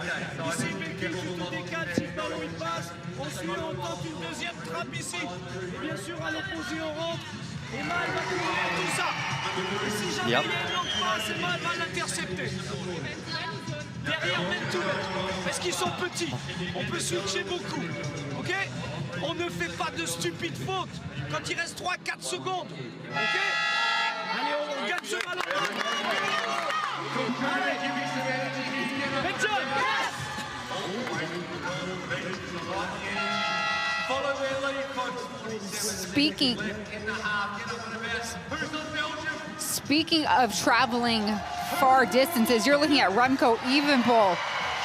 Ici, béquille, tu te décales si le ballon il passe. Ensuite, on tente une deuxième trappe ici. Et bien sûr, à l'opposé, on rentre. Et Mal va couvrir tout ça. Et si jamais il y a une longue passe, Mal va l'intercepter. derrière même tout, parce qu'ils sont petits. On peut switcher beaucoup, ok? On ne fait pas de stupides fautes quand il reste 3-4 secondes, ok? Allez, on gagne ce ballon. Allez, Benson, yes! Speaking of traveling far distances, you're looking at Remco Evenepoel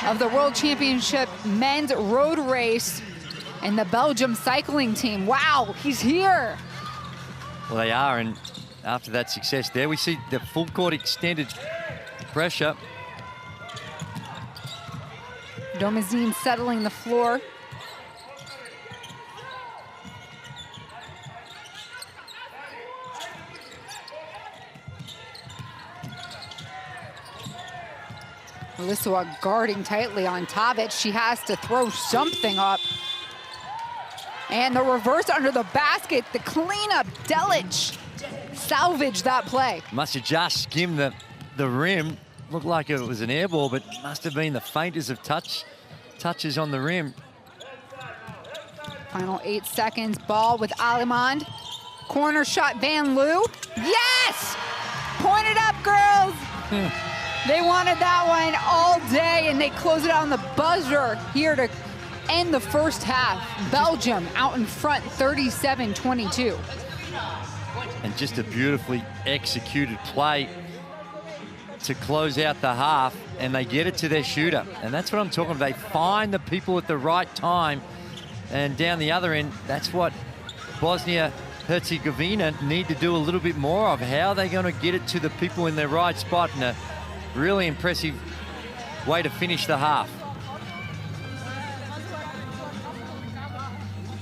of the World Championship men's road race and the Belgium cycling team. Wow, he's here. Well, they are, and after that success there, we see the full court extended pressure. Domazine settling the floor. Lissawa guarding tightly on Tovic. She has to throw something up. And the reverse under the basket, the cleanup. Delic salvaged that play. Must have just skimmed the rim. Looked like it was an air ball, but must have been the faintest of touches on the rim. Final 8 seconds, ball with Alimand. Corner shot, Van Loo. Yes! Point it up, girls! They wanted that one all day, and they close it out on the buzzer here to end the first half. Belgium out in front, 37-22. And just a beautifully executed play to close out the half, and they get it to their shooter. And that's what I'm talking about. They find the people at the right time, and down the other end, that's what Bosnia Herzegovina need to do a little bit more of. How are they going to get it to the people in their right spot? And a really impressive way to finish the half.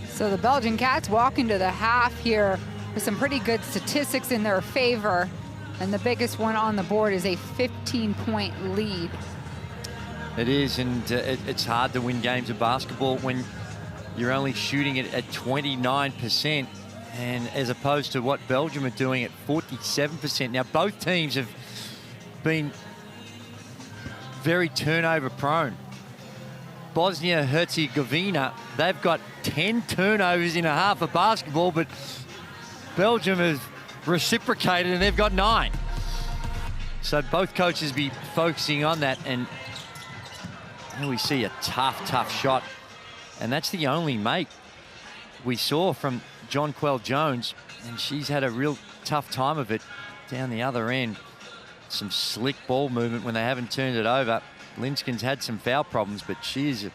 So the Belgian Cats walk into the half here with some pretty good statistics in their favor. And the biggest one on the board is a 15-point lead. It is, and it's hard to win games of basketball when you're only shooting it at 29%, and as opposed to what Belgium are doing at 47%. Now, both teams have been very turnover prone. Bosnia-Herzegovina, they've got 10 turnovers in a half of basketball, but Belgium has reciprocated and they've got 9. So both coaches be focusing on that, and here we see a tough shot. And that's the only make we saw from Jonquel Jones, and she's had a real tough time of it down the other end. Some slick ball movement when they haven't turned it over. Linskin's had some foul problems, but she is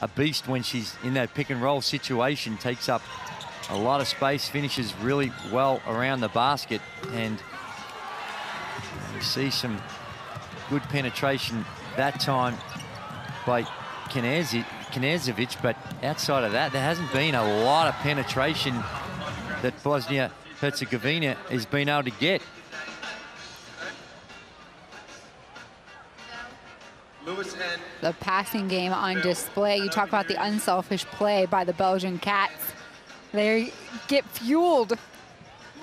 a beast when she's in that pick and roll situation, takes up a lot of space, finishes really well around the basket, and we see some good penetration that time by Knežević, but outside of that, there hasn't been a lot of penetration that Bosnia-Herzegovina has been able to get. The passing game on display. You talk about the unselfish play by the Belgian Cats. They get fueled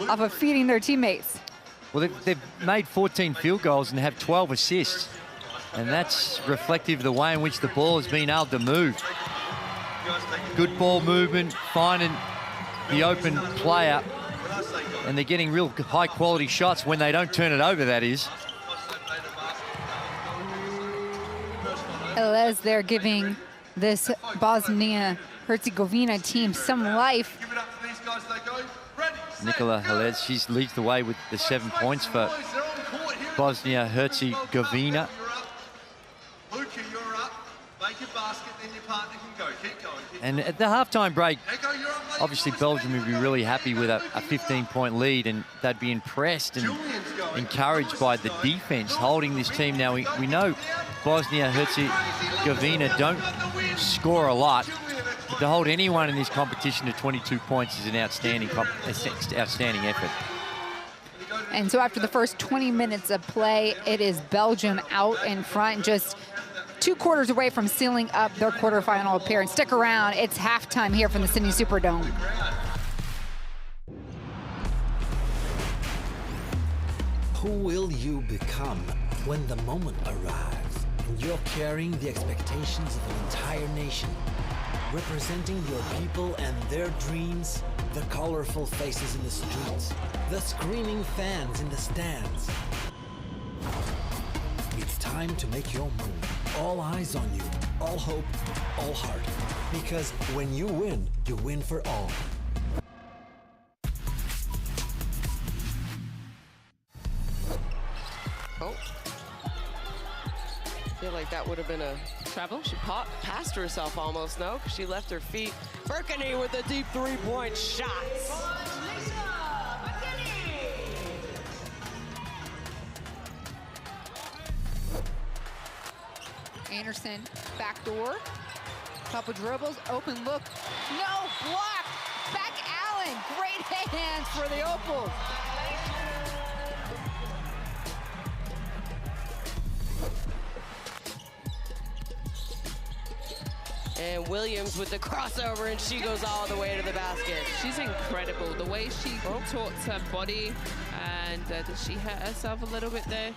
off of feeding their teammates. Well, they've made 14 field goals and have 12 assists. And that's reflective of the way in which the ball has been able to move. Good ball movement, finding the open player, and they're getting real high-quality shots when they don't turn it over, that is. Elez, they're giving this Bosnia-Herzegovina team some life. Nicola Helez, she leads the way with the 7 points for Bosnia-Herzegovina. Luca, you're up. Make your basket, then your partner can go. Keep going. And at the halftime break, obviously Belgium would be really happy with a 15-point lead, and they'd be impressed and encouraged by the defense holding this team. Now, we know Bosnia-Herzegovina don't score a lot, but to hold anyone in this competition to 22 points is an outstanding effort. And so after the first 20 minutes of play, it is Belgium out in front, just 2 quarters away from sealing up their quarterfinal appearance. Stick around, it's halftime here from the Sydney Superdome. Who will you become when the moment arrives? And you're carrying the expectations of an entire nation, representing your people and their dreams, the colorful faces in the streets, the screaming fans in the stands. It's time to make your move. All eyes on you, all hope, all heart. Because when you win for all. Oh. I feel like that would have been a travel. She passed herself almost, no? Because she left her feet. Burkini with a deep three-point shot. Anderson, backdoor. Couple dribbles, open look. No block. Back Allen. Great hands for the Opals. And Williams with the crossover, and she goes all the way to the basket. She's incredible. The way she contorts her body, and did she hurt herself a little bit there?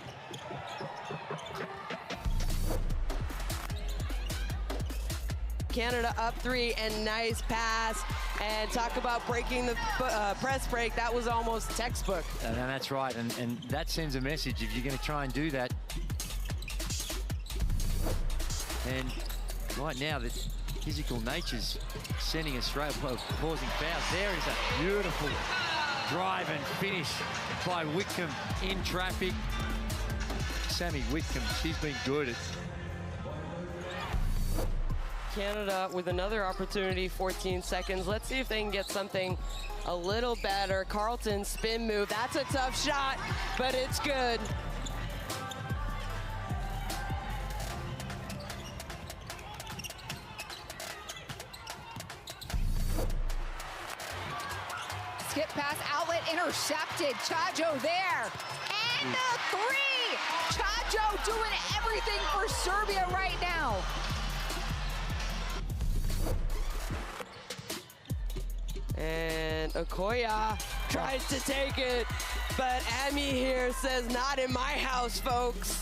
Canada up 3, and nice pass. And talk about breaking the press break. That was almost textbook. And that's right, and that sends a message if you're going to try and do that. And right now, the physical nature's sending us straight, causing fouls. There is a beautiful drive and finish by Whitcomb in traffic. Sammy Whitcomb, she's been good. Canada with another opportunity, 14 seconds. Let's see if they can get something a little better. Carlton spin move. That's a tough shot, but it's good. Skip pass, outlet intercepted. Chajo there. And the three. Chajo doing everything for Serbia right now. And Okoya tries to take it, but Emmy here says, not in my house, folks.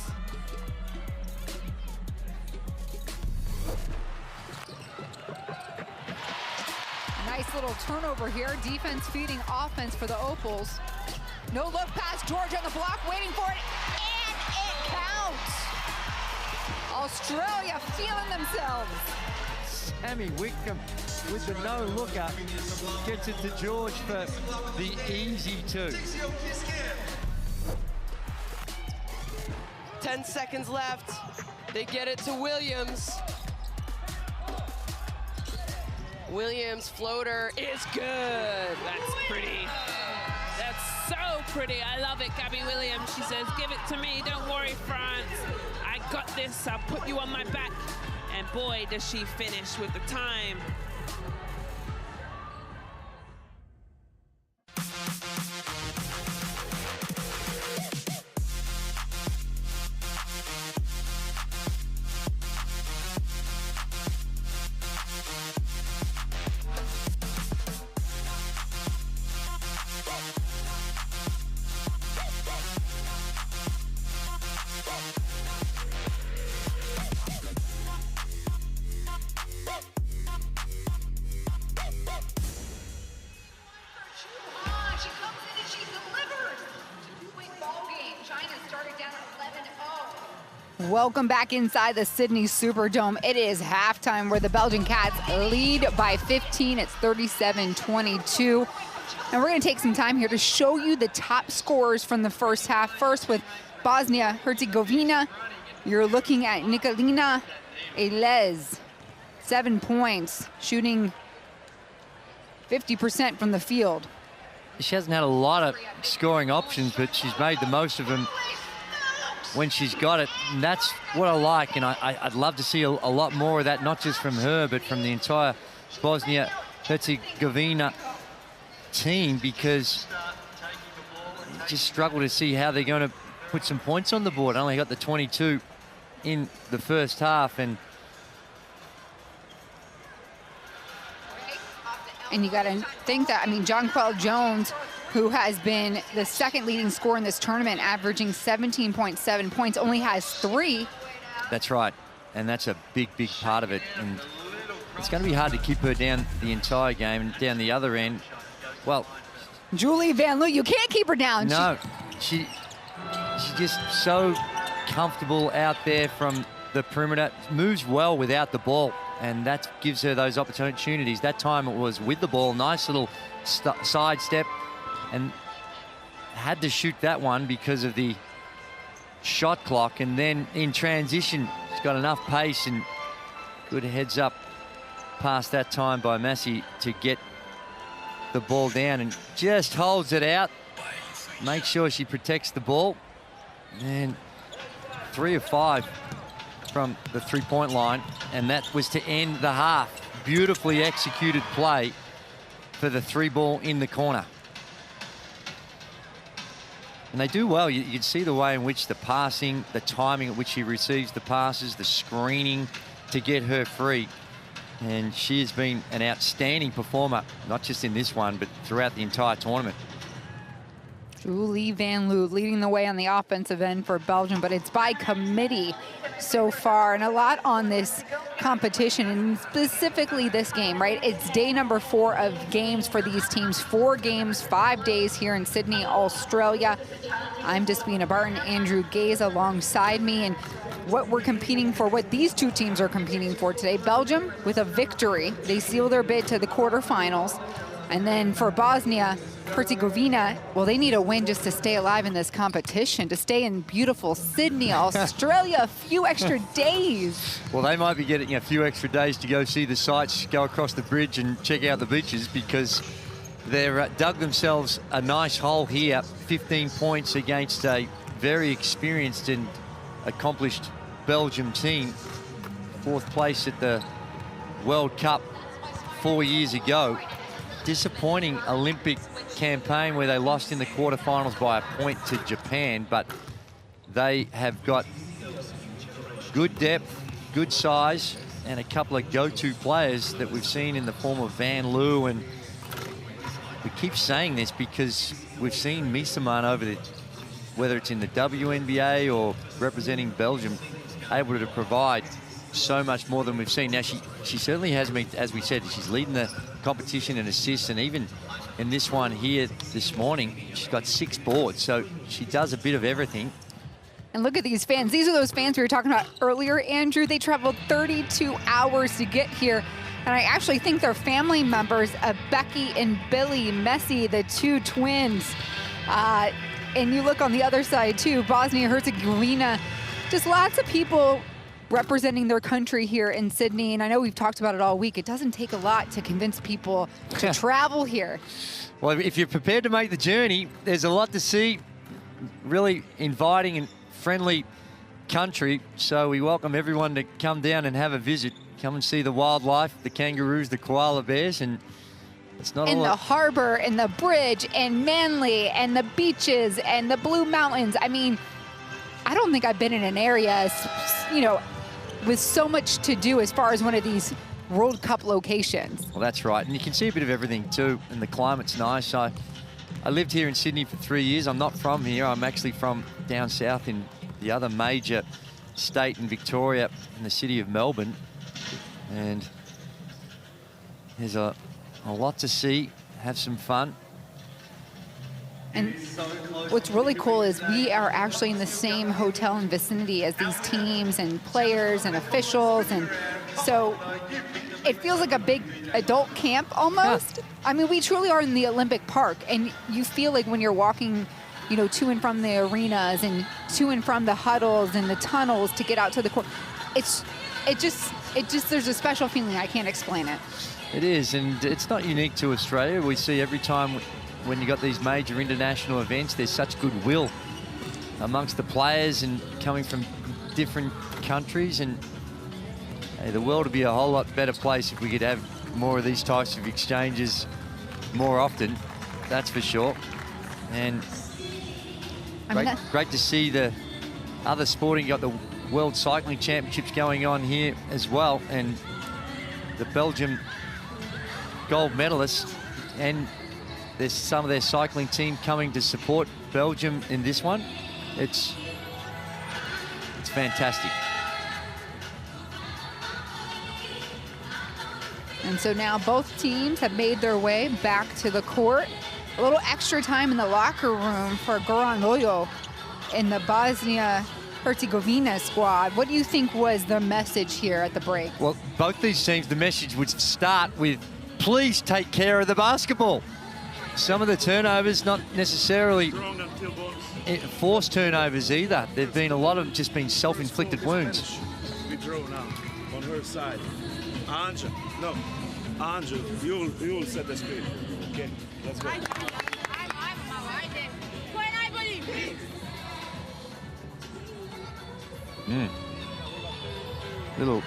Nice little turnover here. Defense feeding offense for the Opals. No look pass, George on the block, waiting for it, and it counts. Australia feeling themselves. Sammy Whitcomb with the no-looker gets it to George for the easy two. 10 seconds left. They get it to Williams. Williams floater is good. That's pretty. That's so pretty. I love it, Gabby Williams. She says, give it to me. Don't worry, France. I got this. I'll put you on my back. And boy, does she finish with the time. Welcome back inside the Sydney Superdome. It is halftime where the Belgian Cats lead by 15. It's 37-22. And we're going to take some time here to show you the top scorers from the first half. First with Bosnia Herzegovina, you're looking at Nikolina Elez, 7 points, shooting 50% from the field. She hasn't had a lot of scoring options, but she's made the most of them when she's got it. And that's what I like, and I'd love to see a lot more of that, not just from her, but from the entire Bosnia-Herzegovina team, because you just struggle to see how they're going to put some points on the board. Only got the 22 in the first half, and you got to think that, I mean, Jonquel Jones, who has been the second leading scorer in this tournament, averaging 17.7 points, only has 3 That's right. And that's a big, big part of it. And it's going to be hard to keep her down the entire game. And down the other end, well... Julie Van Loo, you can't keep her down. No, she's just so comfortable out there from the perimeter. Moves well without the ball, and that gives her those opportunities. That time it was with the ball. Nice little side step, and had to shoot that one because of the shot clock. And then in transition, she's got enough pace and good heads up past that time by Massey to get the ball down, and just holds it out. Make sure she protects the ball. And 3 of 5 from the three-point line, and that was to end the half. Beautifully executed play for the 3-ball in the corner. And they do well. You can see the way in which the passing, the timing at which she receives the passes, the screening to get her free. And she has been an outstanding performer, not just in this one, but throughout the entire tournament. Julie Van Loo leading the way on the offensive end for Belgium, but it's by committee so far, and a lot on this competition, and specifically this game, right? It's day number 4 of games for these teams. 4 games, 5 days here in Sydney, Australia. I'm Despina Barton, Andrew Gaze alongside me, and what we're competing for, what these two teams are competing for today. Belgium with a victory. They seal their bid to the quarterfinals. And then for Bosnia Herzegovina, well, they need a win just to stay alive in this competition, to stay in beautiful Sydney, Australia, a few extra days. Well, they might be getting a few extra days to go see the sights, go across the bridge and check out the beaches, because they've dug themselves a nice hole here. 15 points against a very experienced and accomplished Belgium team. 4th place at the World Cup 4 years ago. Disappointing Olympic campaign where they lost in the quarterfinals by a point to Japan, but they have got good depth, good size, and a couple of go-to players that we've seen in the form of Van Loo. And we keep saying this because we've seen Misaman over the, whether it's in the WNBA or representing Belgium, able to provide so much more than we've seen. Now, she certainly has been, as we said, she's leading the competition in assists, and even in this one here this morning, she's got 6 boards, so she does a bit of everything. And look at these fans. These are those fans we were talking about earlier, Andrew. They traveled 32 hours to get here. And I actually think they're family members of Becky and Billy Messi, the 2 twins. And you look on the other side too, Bosnia-Herzegovina, just lots of people representing their country here in Sydney. And I know we've talked about it all week. It doesn't take a lot to convince people to travel here. Well, if you're prepared to make the journey, there's a lot to see. Really inviting and friendly country. So we welcome everyone to come down and have a visit. Come and see the wildlife, the kangaroos, the koala bears, and it's not in the harbor, and the bridge, and Manly, and the beaches, and the Blue Mountains. I mean, I don't think I've been in an area, you know, with so much to do as far as one of these World Cup locations. Well, that's right. And you can see a bit of everything too, and the climate's nice. I lived here in Sydney for 3 years. I'm not from here. I'm actually from down south in the other major state in Victoria, in the city of Melbourne. And there's a lot to see, have some fun. And what's really cool is we are actually in the same hotel and vicinity as these teams and players and officials. And so it feels like a big adult camp almost. Yeah. I mean, we truly are in the Olympic Park, and you feel like when you're walking, you know, to and from the arenas and to and from the huddles and the tunnels to get out to the court. It just, there's a special feeling. I can't explain it. It is, and it's not unique to Australia. We see every time when you got these major international events, there's such goodwill amongst the players and coming from different countries. And hey, the world would be a whole lot better place if we could have more of these types of exchanges more often. That's for sure. And great to see the other sporting. You got the World Cycling Championships going on here as well, and the Belgium gold medalists, and there's some of their cycling team coming to support Belgium in this one. It's fantastic. And so now both teams have made their way back to the court. A little extra time in the locker room for Goran Lojo in the Bosnia-Herzegovina squad. What do you think was the message here at the break? Well, both these teams, the message would start with, please take care of the basketball. Some of the turnovers, not necessarily forced turnovers either. There've been a lot of just been self-inflicted wounds. We draw now on her side. Anja, no, Anja, you will set the speed. Okay, let's go. Little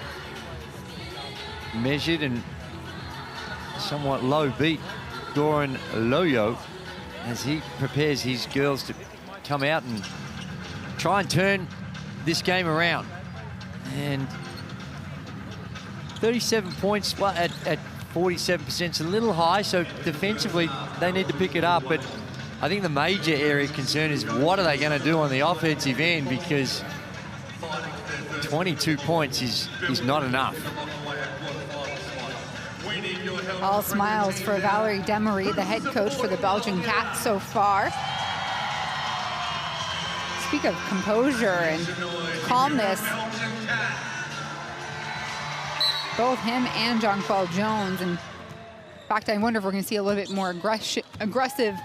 measured and somewhat low beat Goran Lojo as he prepares his girls to come out and try and turn this game around. And 37 points, well, at 47%, it's a little high, so defensively they need to pick it up. But I think the major area of concern is what are they going to do on the offensive end, because 22 points is not enough. All smiles for Valerie Demery, the head coach for the Belgian Cats so far. Speak of composure and calmness. Both him and Jonquel Jones. And in fact, I wonder if we're going to see a little bit more aggressive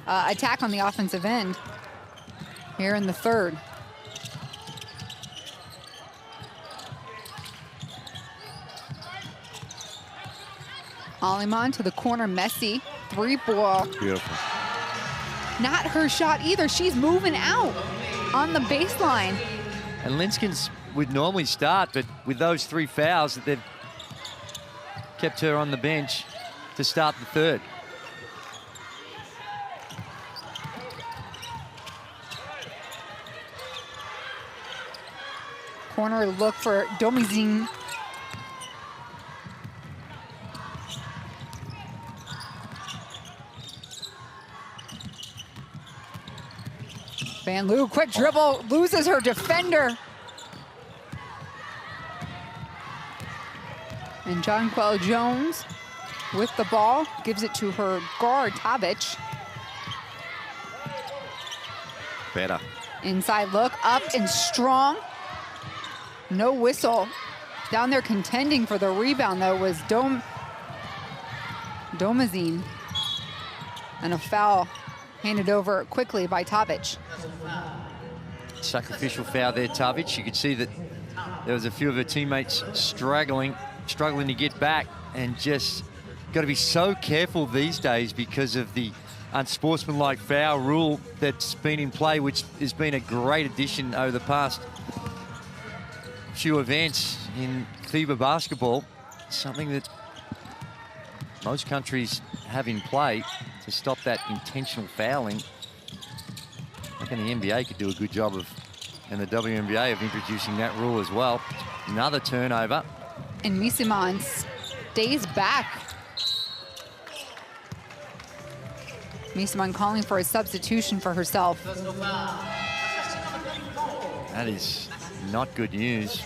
attack on the offensive end here in the third. Aliman to the corner, Messi, 3-ball. Beautiful. Not her shot either. She's moving out on the baseline. And Linskens would normally start, but with those 3 fouls, that they've kept her on the bench to start the third. Corner look for Domizin. Van Loo, quick dribble, loses her defender. And Jonquel Jones with the ball, gives it to her guard, Tavic. Better. Inside look, up and strong. No whistle. Down there contending for the rebound, though, was Domazin. And a foul handed over quickly by Tavic. Sacrificial foul there, Tavic. You could see that there was a few of her teammates struggling to get back, and just got to be so careful these days because of the unsportsmanlike foul rule that's been in play, which has been a great addition over the past few events in FIBA basketball. Something that most countries have in play to stop that intentional fouling. I reckon the NBA could do a good job of, and the WNBA of introducing that rule as well. Another turnover. And Misiman stays back. Misiman calling for a substitution for herself. That is not good news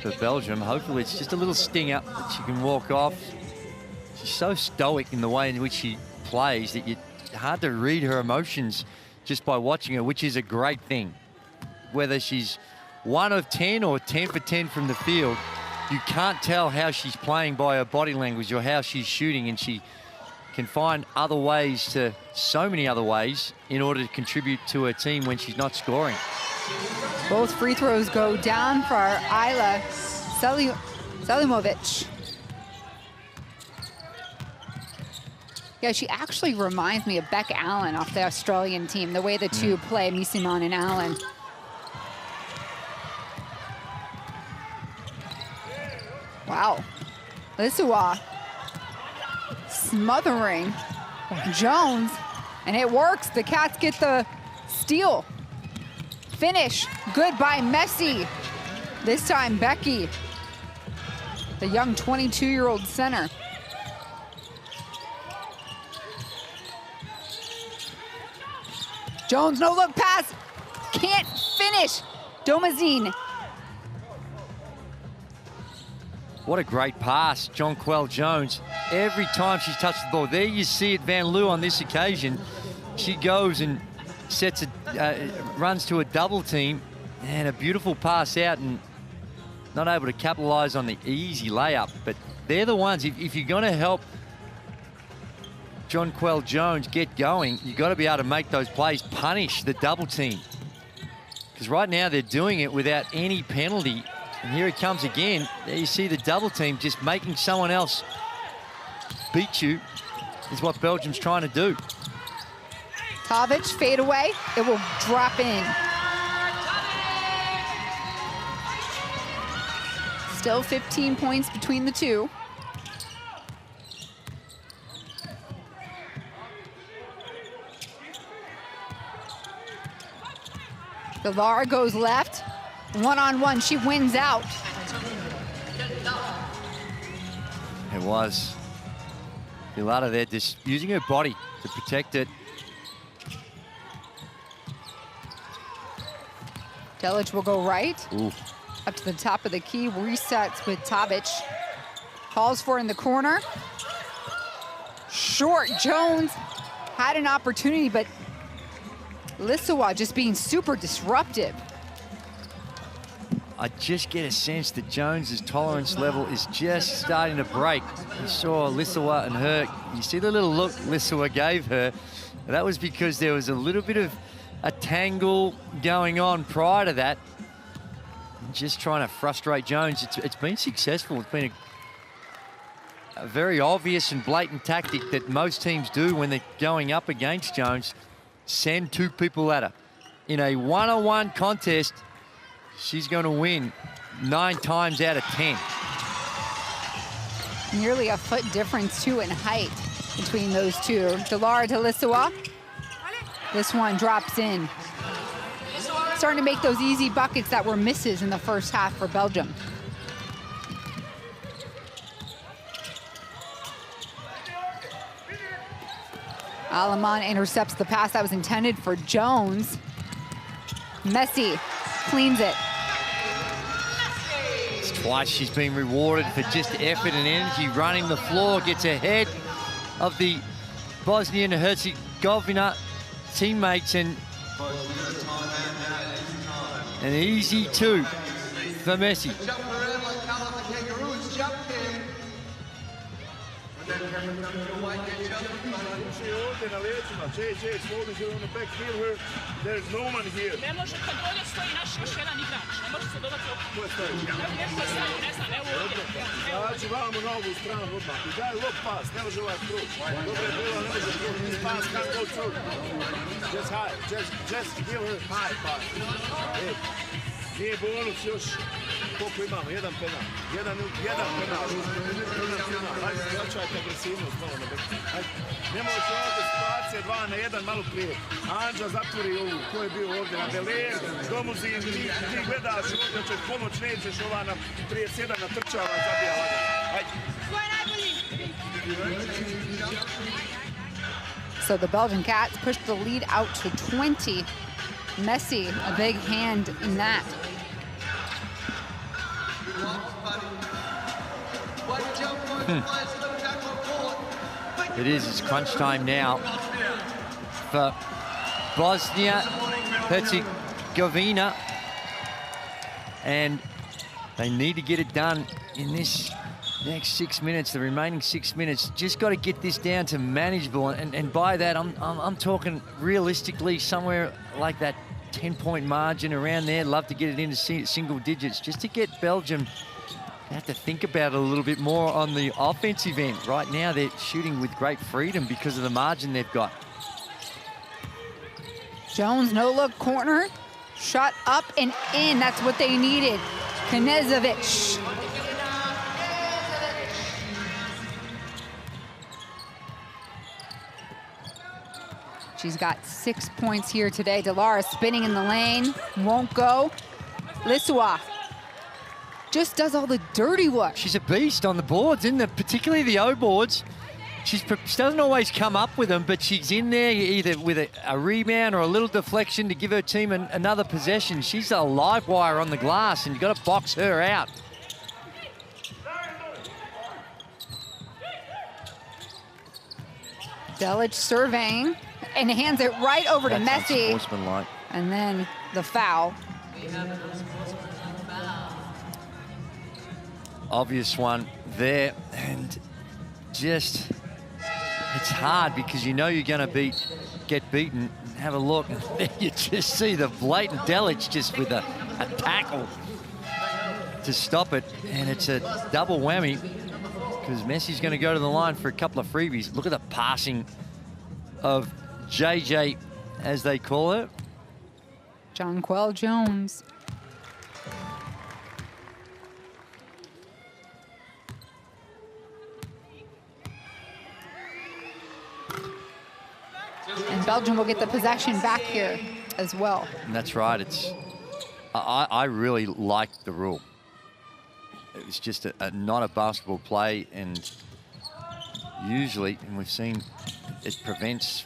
for Belgium. Hopefully it's just a little stinger that she can walk off. She's so stoic in the way in which she plays that it's hard to read her emotions just by watching her, which is a great thing. Whether she's 1 of 10 or 10 for 10 from the field, you can't tell how she's playing by her body language or how she's shooting, and she can find other ways, to so many other ways, in order to contribute to her team when she's not scoring. Both free throws go down for Ayla Selimovic. Yeah, she actually reminds me of Beck Allen off the Australian team, the way the two play, Misiman and Allen. Wow. Lisua smothering Jones, and it works. The Cats get the steal. Finish, good by Messi. This time Becky, the young 22-year-old center. Jones, no look pass, can't finish. Domazin. What a great pass, Jonquel Jones. Every time she's touched the ball, there you see it, Van Loo on this occasion. She goes and sets runs to a double team, and a beautiful pass out, and not able to capitalize on the easy layup. But they're the ones, if you're going to help Jonquel Jones get going, you've got to be able to make those plays, punish the double team. Because right now they're doing it without any penalty. And here it comes again. There you see the double team just making someone else beat you is what Belgium's trying to do. Tovic, fade away. It will drop in. Still 15 points between the two. Delara goes left. One-on-one, she wins out. It was. Ilata there just using her body to protect it. Delic will go right. Ooh. Up to the top of the key, resets with Tovic. Calls for it in the corner. Short, Jones had an opportunity, but Lissawa just being super disruptive. I just get a sense that Jones's tolerance level is just starting to break. You saw Lissawa and her, you see the little look Lissawa gave her. That was because there was a little bit of a tangle going on prior to that. Just trying to frustrate Jones. It's been successful. It's been a very obvious and blatant tactic that most teams do when they're going up against Jones. Send two people at her. In a one-on-one contest, she's going to win 9 times out of 10. Nearly a foot difference, too, in height between those two. Delara to Lissawa. This one drops in. Starting to make those easy buckets that were misses in the first half for Belgium. Alaman intercepts the pass that was intended for Jones. Messi cleans it. It's twice she's been rewarded for just effort and energy running the floor, gets ahead of the Bosnia and Herzegovina teammates, and an easy 2 for Messi. JJ is holding her on the back, feel her. There's no one here. Znači vamo na ovu stranu odmah. I daj lob pas, ne može ovaj proći. Dobre bilo, ne može proći. Pass can't go through. Just high, just give her high pass. Hey. Nije bonus još. Koliko imamo? Jedan penal. Jedan penal. Hajde, jačajte agresivnost malo na beku. Hajde. Nemojte ovdje situacije 2 na 1 malo prije. Anđa zatvori ovu. Ko je bio ovdje? Na Beler. Domuzi, ti gledaš ovdje, ćeš pomoć, nećeš ova na 31 natrčava, zabija lagano. Hajde. So the Belgian Cats push the lead out to 20. Messi, a big hand in that. It is, it's crunch time now for Bosnia Herzegovina, and they need to get it done in this next 6 minutes, the remaining 6 minutes. Just got to get this down to manageable, and by that I'm talking realistically somewhere like that 10-point margin around there. Love to get it into single digits just to get Belgium. They have to think about it a little bit more on the offensive end. Right now they're shooting with great freedom because of the margin they've got. Jones, no look corner, shot up and in. That's what they needed. Knezovic. She's got 6 points here today. Delara spinning in the lane, won't go. Lissawa just does all the dirty work. She's a beast on the boards, isn't it? Particularly the O boards. She doesn't always come up with them, but she's in there either with a rebound or a little deflection to give her team another possession. She's a live wire on the glass, and you've got to box her out. Delic surveying and hands it right over to That's Messi. unsportsmanlike. And then the foul. Obvious one there, and just, it's hard because you know you're going to get beaten. Have a look, and then you just see the blatant Delic just with a tackle to stop it, and it's a double whammy because Messi's going to go to the line for a couple of freebies. Look at the passing of JJ, as they call it. Jonquel Jones. And Belgium will get the possession back here as well. And that's right. I really liked the rule. It was just not a basketball play, and usually, and we've seen, it prevents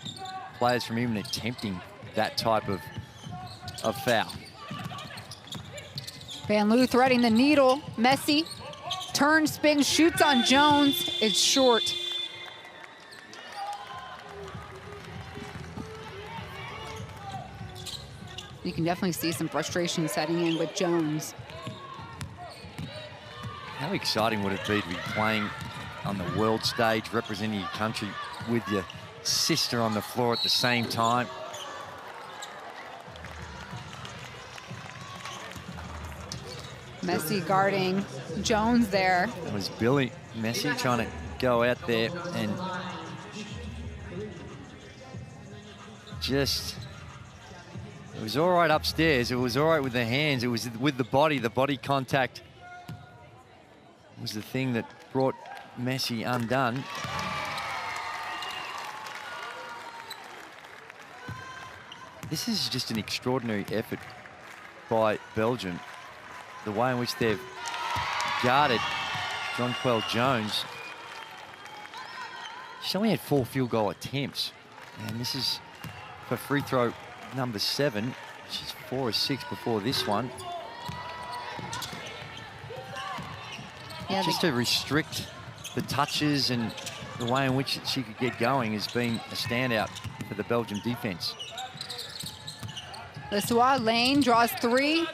players from even attempting that type of foul. Van Loo threading the needle. Messi turns, spins, shoots on Jones. It's short. You can definitely see some frustration setting in with Jones. How exciting would it be to be playing on the world stage, representing your country with your sister on the floor at the same time? Messi guarding Jones there. It was Billy Messi trying to go out there and just, it was all right upstairs. It was all right with the hands. It was with the body contact was the thing that brought Messi undone. This is just an extraordinary effort by Belgium. The way in which they've guarded Jonquel Jones. She's only had 4 field goal attempts. And this is for free throw number 7. She's 4 or 6 before this one. Yeah, just to restrict the touches and the way in which she could get going has been a standout for the Belgium defense. Lesua lane draws 3. I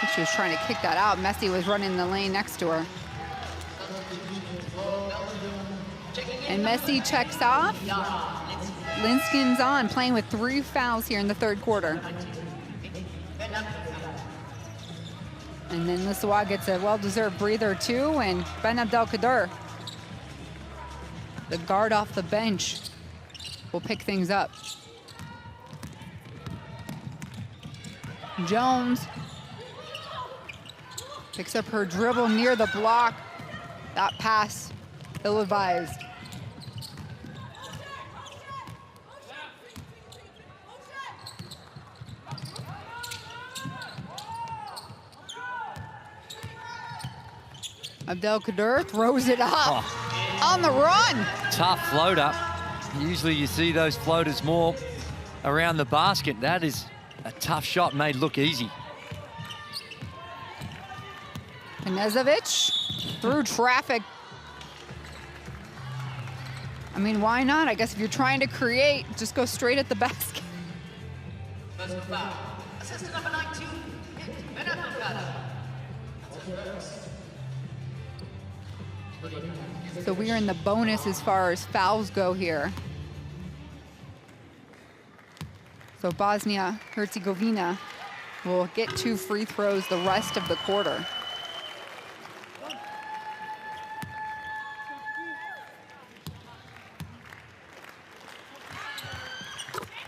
think she was trying to kick that out. Messi was running the lane next to her. And Messi checks off. Linskin's on, playing with 3 fouls here in the 3rd quarter. And then Lesua gets a well-deserved breather too, and Ben Abdelkader, the guard off the bench, will pick things up. Jones picks up her dribble near the block. That pass, ill-advised. Abdelkader throws it up on the run. Tough floater. Usually you see those floaters more around the basket. That is a tough shot made look easy. Knezovic through traffic. I mean, why not? I guess if you're trying to create, just go straight at the basket. Assistant number 19, Ben Abdelkader. So we are in the bonus as far as fouls go here. So Bosnia-Herzegovina will get 2 free throws the rest of the quarter.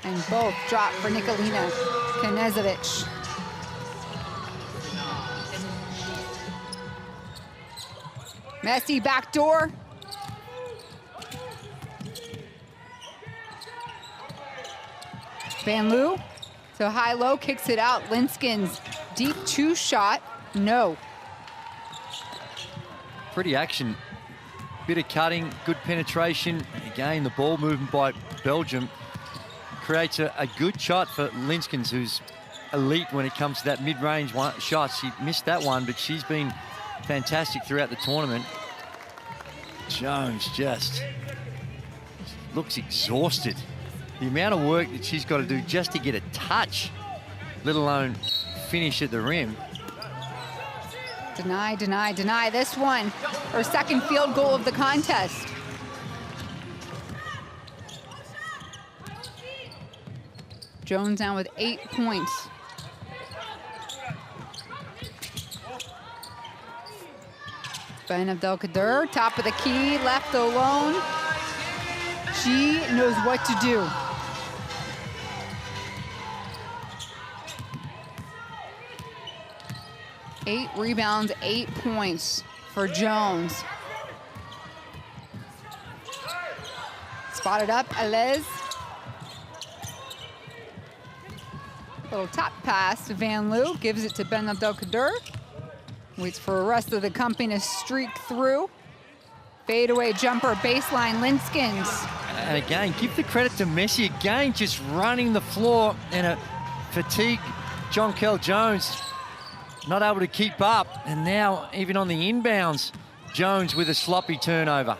And both drop for Nikolina Knezovic. Messi backdoor. Van Loo, so high-low, kicks it out. Linskin's deep 2 shot, no. Pretty action. Bit of cutting, good penetration. Again, the ball movement by Belgium creates a good shot for Linskins, who's elite when it comes to that mid-range shot. She missed that one, but she's been fantastic throughout the tournament. Jones just looks exhausted. The amount of work that she's got to do just to get a touch, let alone finish at the rim. Deny, deny, deny. This one, her second field goal of the contest. Jones now with 8 points. Ben Abdelkader, top of the key, left alone. She knows what to do. Eight rebounds, 8 points for Jones. Spotted up, Alez. Little top pass to Van Loo, gives it to Ben Abdelkader. Waits for the rest of the company to streak through. Fadeaway jumper, baseline, Linskins. And again, give the credit to Messi again, just running the floor, and a fatigued John Kell Jones not able to keep up. And now, even on the inbounds, Jones with a sloppy turnover.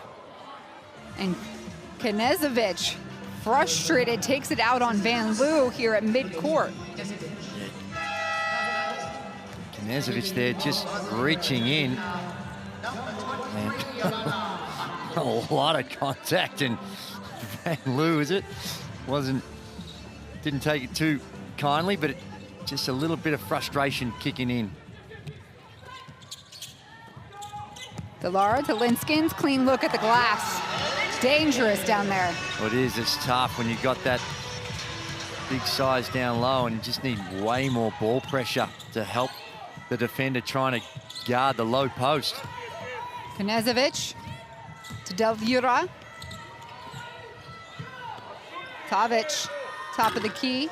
And Knezovic, frustrated, takes it out on Van Loo here at midcourt. Knezovic there just reaching in. And a lot of contact, and Van Loo, is it? Didn't take it too kindly, but just a little bit of frustration kicking in. Delara to Linskins, clean look at the glass. Dangerous down there. Well, it is, it's tough when you've got that big size down low and you just need way more ball pressure to help the defender trying to guard the low post. Knezovic to Delvira. Tavic, top of the key.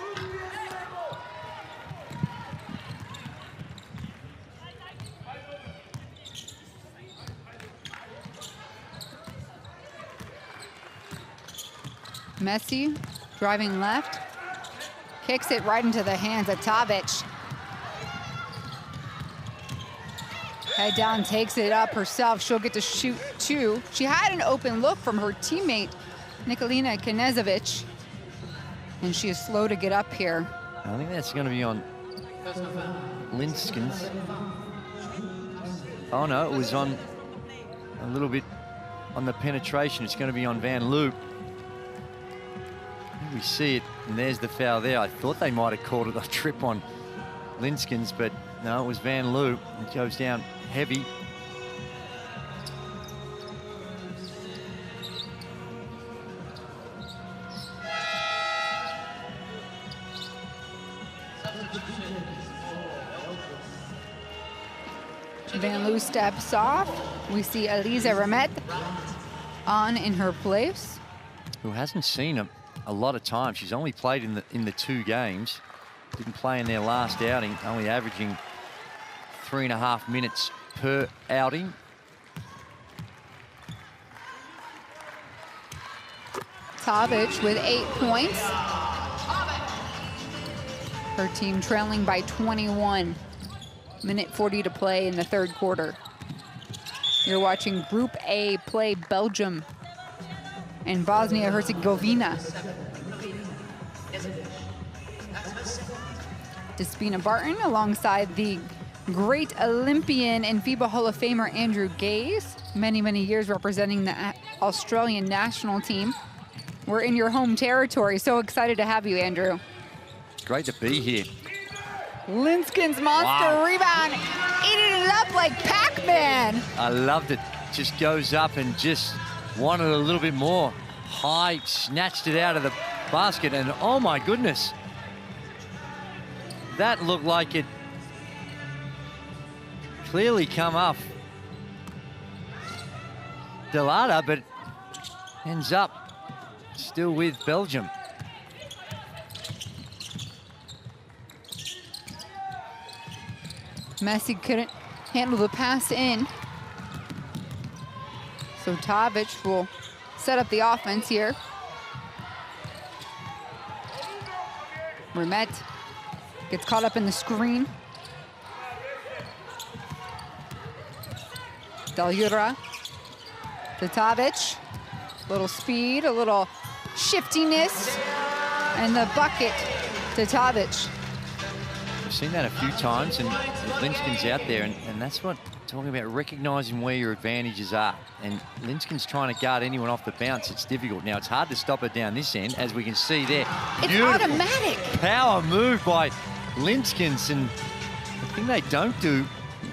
Messi driving left, kicks it right into the hands of Tavic. Head down, takes it up herself. She'll get to shoot 2. She had an open look from her teammate, Nikolina Knezovic, and she is slow to get up here. I think that's going to be on Linskins. Oh no, it was on a little bit on the penetration. It's going to be on Van Loo. We see it, and there's the foul there. I thought they might have called it a trip on Linskins, but no, it was Van Loo. It goes down heavy. Van Loo steps off. We see Elisa Remet on in her place. Who hasn't seen him a lot of time. She's only played in the 2 games. Didn't play in their last outing, only averaging 3.5 minutes per outing. Tavic with 8 points. Her team trailing by 21. Minute 40 to play in the 3rd quarter. You're watching Group A play Belgium and Bosnia and Herzegovina. Despina Barton alongside the great Olympian and FIBA Hall of Famer Andrew Gaze. Many, many years representing the Australian national team. We're in your home territory. So excited to have you, Andrew. Great to be here. Linskins monster rebound, eating it up like Pac-Man. I loved it. Just goes up and just wanted a little bit more. High, snatched it out of the basket, and oh my goodness. That looked like it clearly come off Delata, but ends up still with Belgium. Messi couldn't handle the pass in. So Tavic will set up the offense here. Remet gets caught up in the screen. Del Jura to Tavic. Little speed, a little shiftiness, and the bucket to Tavic. We've seen that a few times, and Linskin's out there, and that's what talking about, recognizing where your advantages are. And Linskin's trying to guard anyone off the bounce. It's difficult. Now, it's hard to stop her down this end, as we can see there. It's Beautiful automatic. power move by Linskins, and the thing they don't do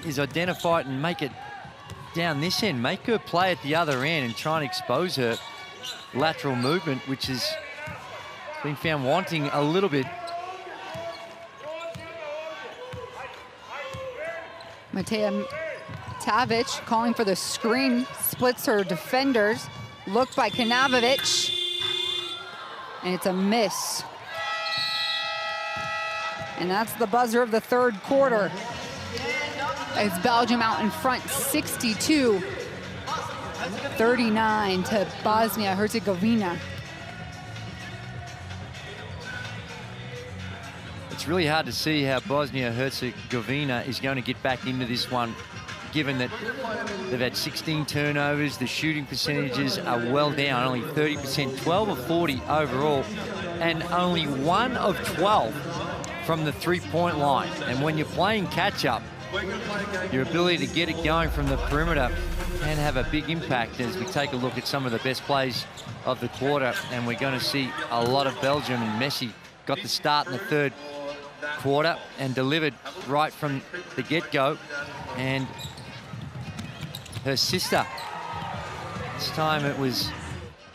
is identify it and make it down this end, make her play at the other end and try and expose her lateral movement, which has been found wanting a little bit. Matea Tavic calling for the screen, splits her defenders. Look by Kanavovic, and it's a miss. And that's the buzzer of the third quarter. It's Belgium out in front, 62-39 to Bosnia and Herzegovina. It's really hard to see how Bosnia and Herzegovina is going to get back into this one, given that they've had 16 turnovers, the shooting percentages are well down, only 30%, 12 of 40 overall, and only 1 of 12 from the three-point line. And when you're playing catch-up, your ability to get it going from the perimeter can have a big impact as we take a look at some of the best plays of the quarter. And we're going to see a lot of Belgium, and Messi got the start in the third quarter and delivered right from the get-go. And her sister, this time it was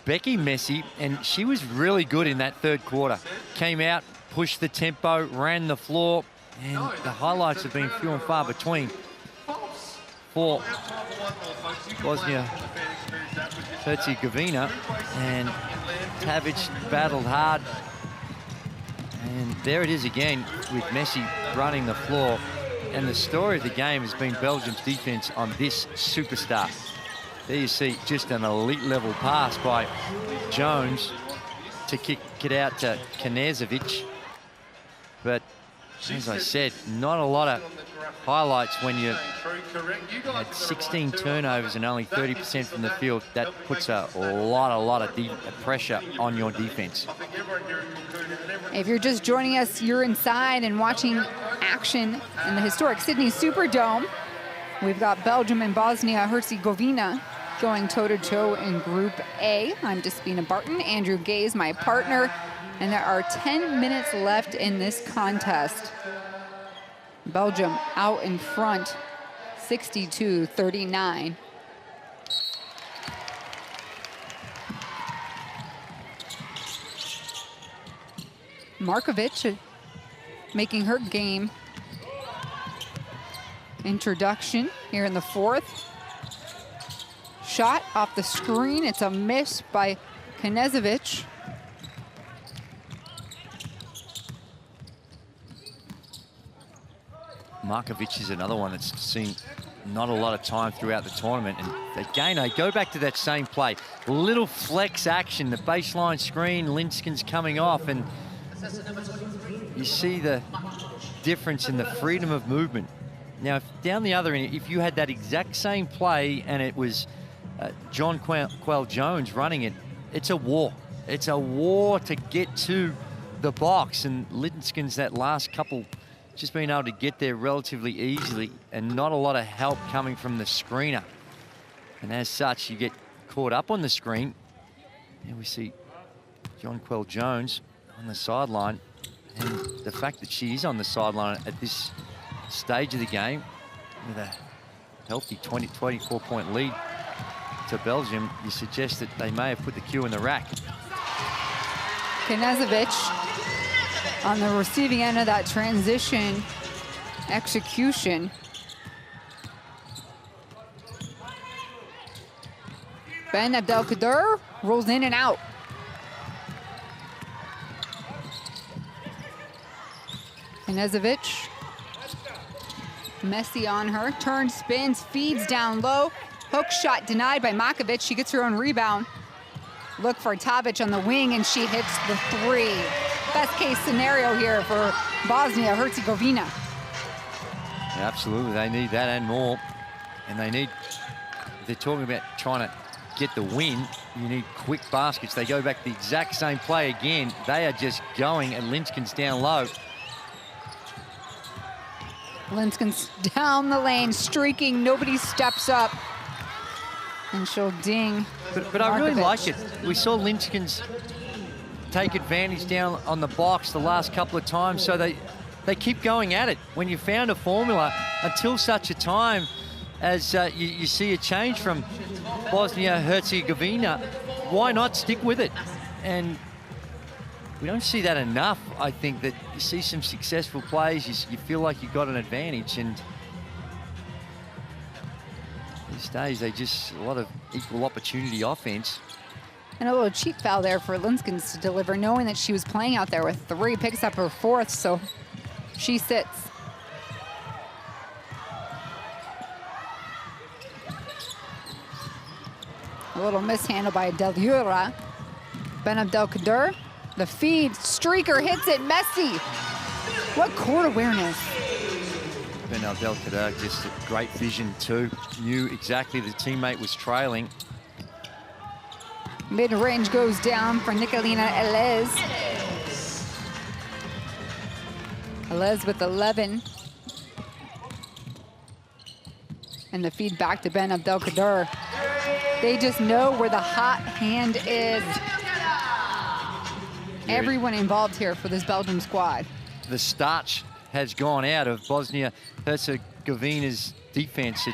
Becky Messi, and she was really good in that third quarter. Came out, pushed the tempo, ran the floor, and the highlights have been few and far between for Bosnia-Herzegovina. And Tavic battled hard. And there it is again with Messi running the floor. And the story of the game has been Belgium's defense on this superstar. There you see just an elite level pass by Jones to kick it out to Knežević. But as I said, not a lot of highlights when you had 16 turnovers and only 30% from the field. That puts a lot of pressure on your defense. If you're just joining us, you're inside and watching action in the historic Sydney Superdome. We've got Belgium and Bosnia-Herzegovina going toe-to-toe in Group A. I'm Despina Barton, Andrew Gaze, my partner, and there are 10 minutes left in this contest. Belgium out in front, 62-39. Markovic making her game introduction here in the fourth. Shot off the screen, it's a miss by Knežević. Markovic is another one that's seen not a lot of time throughout the tournament. And again, I go back to that same play. Little flex action, the baseline screen, Linskin's coming off, and you see the difference in the freedom of movement. Now, if down the other end, if you had that exact same play and it was John Quell Jones running it, it's a war. It's a war to get to the box, and Linskin's that last couple just being able to get there relatively easily and not a lot of help coming from the screener. And as such, you get caught up on the screen. Here we see John Quell Jones on the sideline. And the fact that she is on the sideline at this stage of the game with a healthy 24-point lead to Belgium, you suggest that they may have put the cue in the rack. Knežević on the receiving end of that transition execution. Ben Abdelkader rolls in and out. Knežević, Messi on her, turns, spins, feeds down low. Hook shot denied by Markovic. She gets her own rebound. Look for Tavic on the wing, and she hits the three. Best case scenario here for Bosnia-Herzegovina. Absolutely, they need that and more. And they need, they're talking about trying to get the win, you need quick baskets. They go back the exact same play again. They are just going, and Linskin's down low. Linskin's down the lane, streaking. Nobody steps up. And she'll ding. But I really like it. We saw Linskin's take advantage down on the box the last couple of times, so they keep going at it. When you found a formula, until such a time as you see a change from Bosnia and Herzegovina, why not stick with it? And we don't see that enough. I think that you see some successful plays, you feel like you've got an advantage, and these days they just a lot of equal opportunity offense. And a little cheap foul there for Linskins to deliver, knowing that she was playing out there with 3, picks up her 4th, so she sits. A little mishandle by Delura. Ben Abdelkader, the feed, streaker hits it, Messi. What court awareness. Ben Abdelkader, just great vision too. Knew exactly the teammate was trailing. Mid-range goes down for Nicolina Elez. Elez with 11. And the feed back to Ben Abdelkader. They just know where the hot hand is. Everyone involved here for this Belgium squad. The starch has gone out of Bosnia-Herzegovina's defense.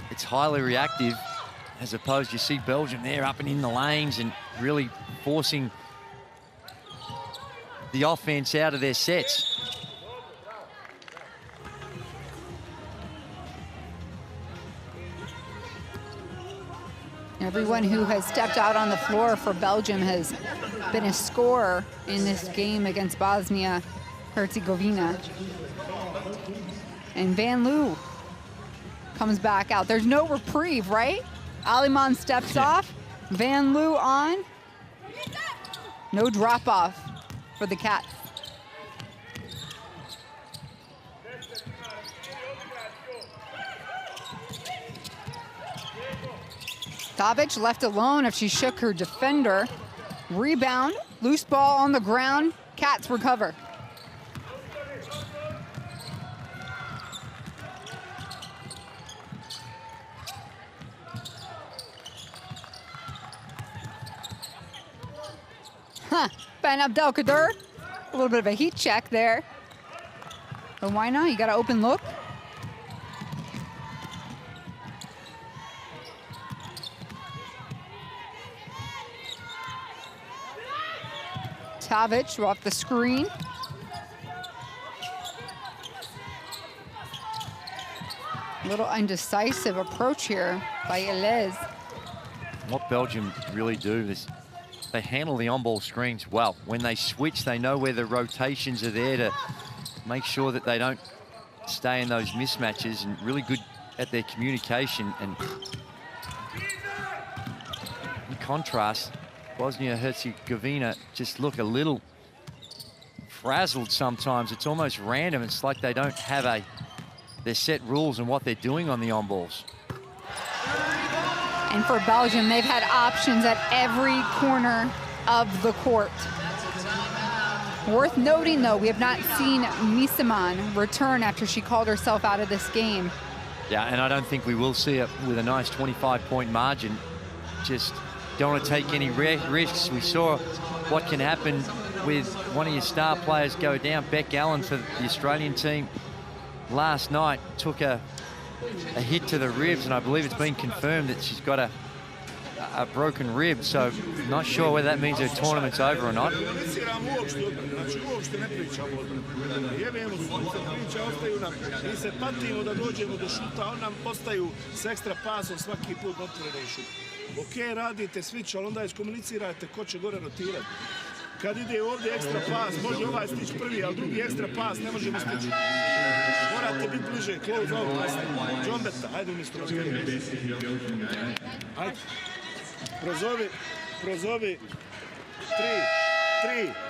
It's highly reactive, as opposed you see Belgium there up and in the lanes and really forcing the offense out of their sets. Everyone who has stepped out on the floor for Belgium has been a scorer in this game against Bosnia-Herzegovina. And Van Loo comes back out. There's no reprieve, right? Aliman steps off. Van Loo on. No drop off for the Cats. Tavic left alone if she shook her defender. Rebound, loose ball on the ground. Cats recover. Ben Abdelkader, a little bit of a heat check there. But why not? You got an open look. Tavic off the screen. A little undecisive approach here by Elez. What Belgium really do is they handle the on-ball screens well. When they switch, they know where the rotations are there to make sure that they don't stay in those mismatches, and really good at their communication. And in contrast, Bosnia-Herzegovina just look a little frazzled sometimes. It's almost random. It's like they don't have their set rules and what they're doing on the on-balls. And for Belgium, they've had options at every corner of the court. Worth noting, though, we have not seen Misaman return after she called herself out of this game. Yeah, and I don't think we will see it with a nice 25-point margin. Just don't want to take any risks. We saw what can happen with one of your star players go down. Beck Allen for the Australian team last night took a hit to the ribs, and I believe it's been confirmed that she's got a broken rib, so not sure whether that means her tournament's over or not. Ok, radite switch, ali onda iskomunicirajte ko će gore rotirati. Kad ide ovdje ekstra pas, može ovaj stići prvi, ali drugi ekstra pas ne možemo stići. Morate biti bliže, close out, džombeta, ajde umjesto rotirati. Ajde, prozovi,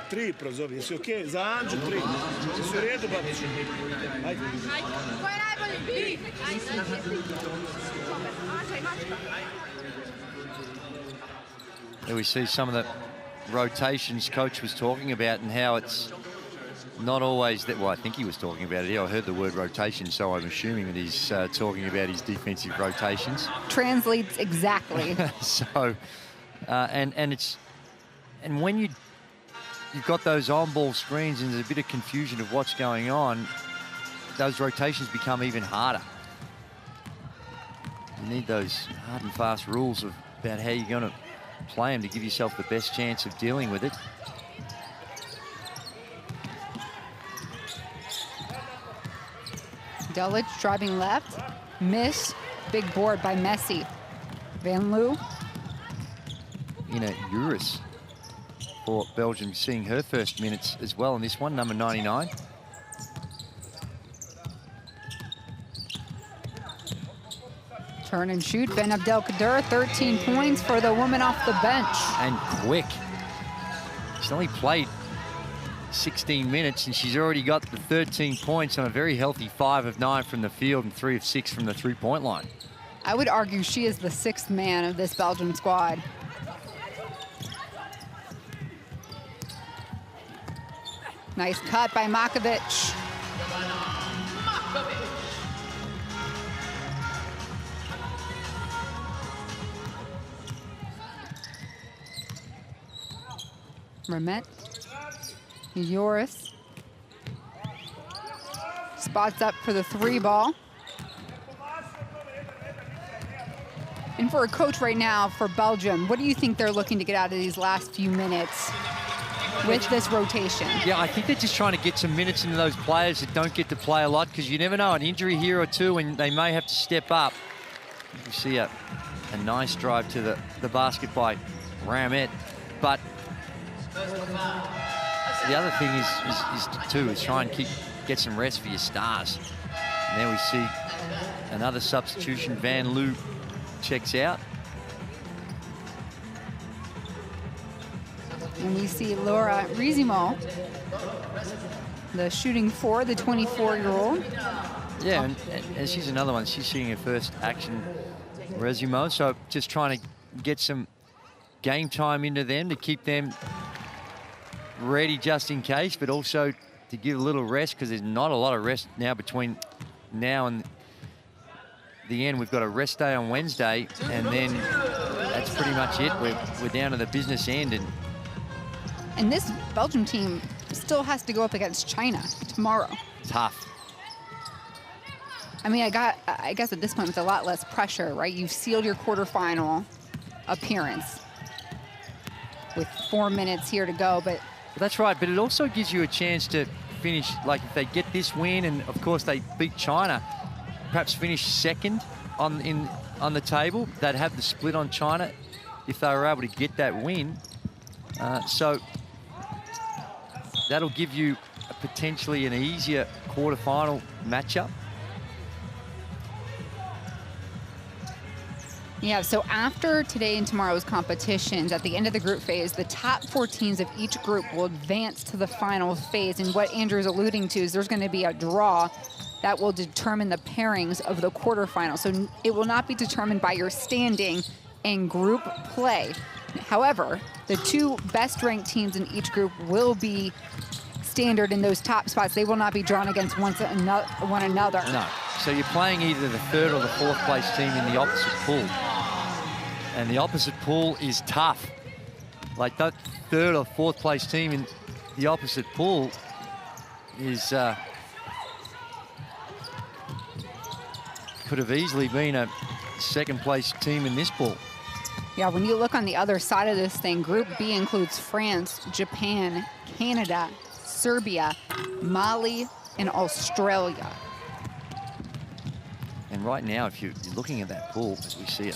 tri prozovi, jesi okej? Za Anđu 3, jesi u redu, babić? Ajde. Ko je najbolji? There we see some of the rotations coach was talking about and how it's not always that. Well, I think he was talking about it here. I heard the word rotation, so I'm assuming that he's talking about his defensive rotations. Translates exactly. So, and when you've got those on-ball screens and there's a bit of confusion of what's going on, those rotations become even harder. You need those hard and fast rules about how you're going to play them to give yourself the best chance of dealing with it. Delic driving left, miss, big board by Messi. Van Loo. Ina Uris for Belgium, seeing her first minutes as well in this one, number 99. Turn and shoot, Ben Abdelkader, 13 points for the woman off the bench. And quick. She's only played 16 minutes and she's already got the 13 points on a very healthy 5 of 9 from the field and 3 of 6 from the three-point line. I would argue she is the 6th man of this Belgium squad. Nice cut by Makovic. Remet. Joris. Spots up for the 3 ball. And for a coach right now for Belgium, what do you think they're looking to get out of these last few minutes with this rotation? Yeah, I think they're just trying to get some minutes into those players that don't get to play a lot, because you never know, an injury here or two and they may have to step up. You see a nice drive to the basket by Ramet, but the other thing is try and get some rest for your stars. And there we see another substitution. Van Loo checks out. And we see Laura Rizimo, the shooting 4, the 24-year-old. Yeah, and she's another one. She's seeing her first action Rizimo, so just trying to get some game time into them to keep them ready just in case, but also to give a little rest, because there's not a lot of rest now between now and the end. We've got a rest day on Wednesday, and then that's pretty much it. We're down to the business end. And this Belgium team still has to go up against China tomorrow. Tough. I mean, I guess at this point with a lot less pressure, right? You've sealed your quarterfinal appearance with 4 minutes here to go, but that's right, but it also gives you a chance to finish, like if they get this win and of course they beat China, perhaps finish second on the table. They'd have the split on China if they were able to get that win. So that'll give you potentially an easier quarterfinal matchup. Yeah, so after today and tomorrow's competitions, at the end of the group phase, the top 4 teams of each group will advance to the final phase. And what Andrew's alluding to is there's going to be a draw that will determine the pairings of the quarterfinal. So it will not be determined by your standing in group play. However, the 2 best-ranked teams in each group will be standard in those top spots. They will not be drawn against one another. No. So you're playing either the 3rd or the 4th place team in the opposite pool. And the opposite pool is tough. Like that 3rd or 4th place team in the opposite pool is could have easily been a 2nd place team in this pool. Yeah, when you look on the other side of this thing, Group B includes France, Japan, Canada, Serbia, Mali, and Australia. And right now, if you're looking at that pool, we see a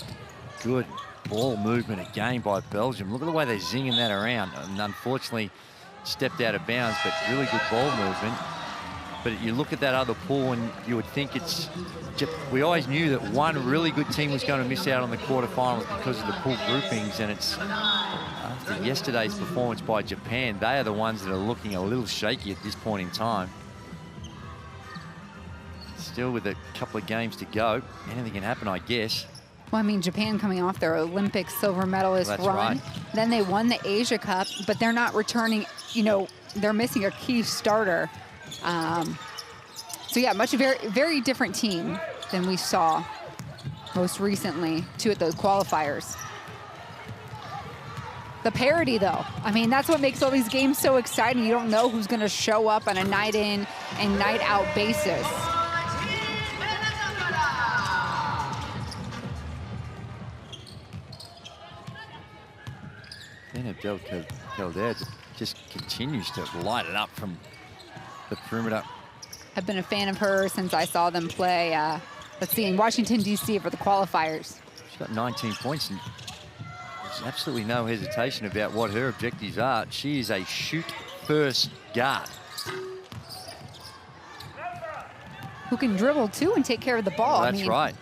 good ball movement again by Belgium. Look at the way they're zinging that around. And unfortunately, stepped out of bounds, but really good ball movement. But you look at that other pool and you would think it's... We always knew that one really good team was going to miss out on the quarterfinals because of the pool groupings, and it's after yesterday's performance by Japan, they are the ones that are looking a little shaky at this point in time. Still with a couple of games to go. Anything can happen, I guess. Well, I mean, Japan coming off their Olympic silver medalist That's run. right. Then they won the Asia Cup, but they're not returning, you know, they're missing a key starter. So yeah, very different team than we saw most recently, too, at those qualifiers. The parity, though, I mean, that's what makes all these games so exciting. You don't know who's going to show up on a night in and night out basis. Caldera just continues to light it up from the perimeter. I've been a fan of her since I saw them play, let's see, in Washington, D.C. for the qualifiers. She's got 19 points, and there's absolutely no hesitation about what her objectives are. She is a shoot-first guard. Who can dribble, too, and take care of the ball. Well, that's right.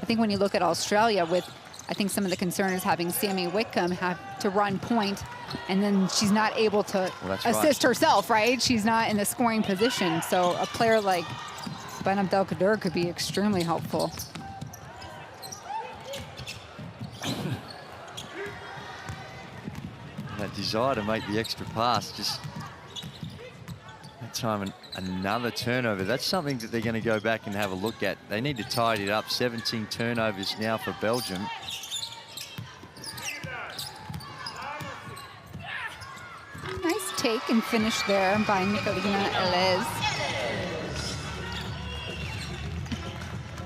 I think when you look at Australia with, I think some of the concern is having Sammy Whitcomb have to run point, and then she's not able to assist herself, right? She's not in the scoring position. So a player like Ben Abdelkader could be extremely helpful. That desire to make the extra pass, just that time another turnover. That's something that they're going to go back and have a look at. They need to tidy it up. 17 turnovers now for Belgium. Nice take and finish there by Nicolina Elez.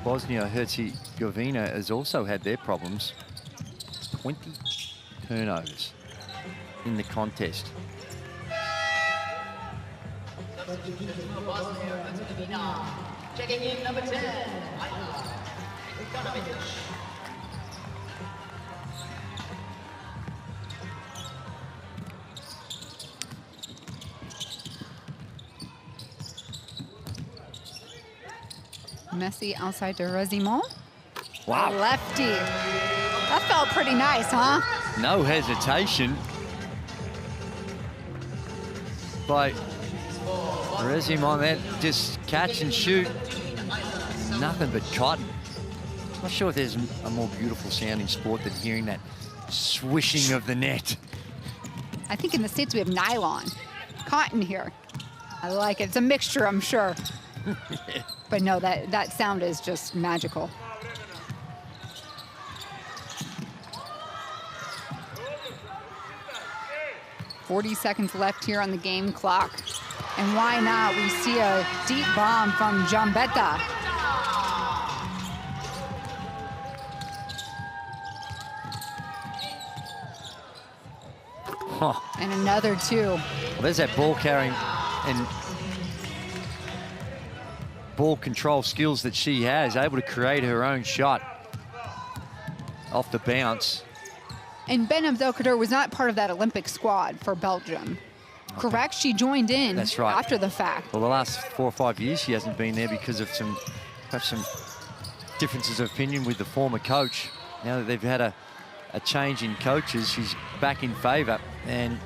Bosnia and Herzegovina has also had their problems. 20 turnovers in the contest. Checking in number 10, Messi outside to Rezimon. Wow. Lefty. That felt pretty nice, huh? No hesitation by Rezimon. That just catch and shoot. Nothing but cotton. Not sure if there's a more beautiful sounding sport than hearing that swishing of the net. I think in the States we have nylon. Cotton here. I like it. It's a mixture, I'm sure. But no, that sound is just magical. .40 seconds left here on the game clock. And why not? We see a deep bomb from Jambetta. Huh. And another two. Well, there's that ball carrying and ball control skills that she has, able to create her own shot off the bounce. And Ben Abdelkader was not part of that Olympic squad for Belgium. Okay. Correct? She joined in after the fact. Well, the last 4 or 5 years she hasn't been there because of perhaps some differences of opinion with the former coach. Now that they've had a change in coaches, she's back in favour. And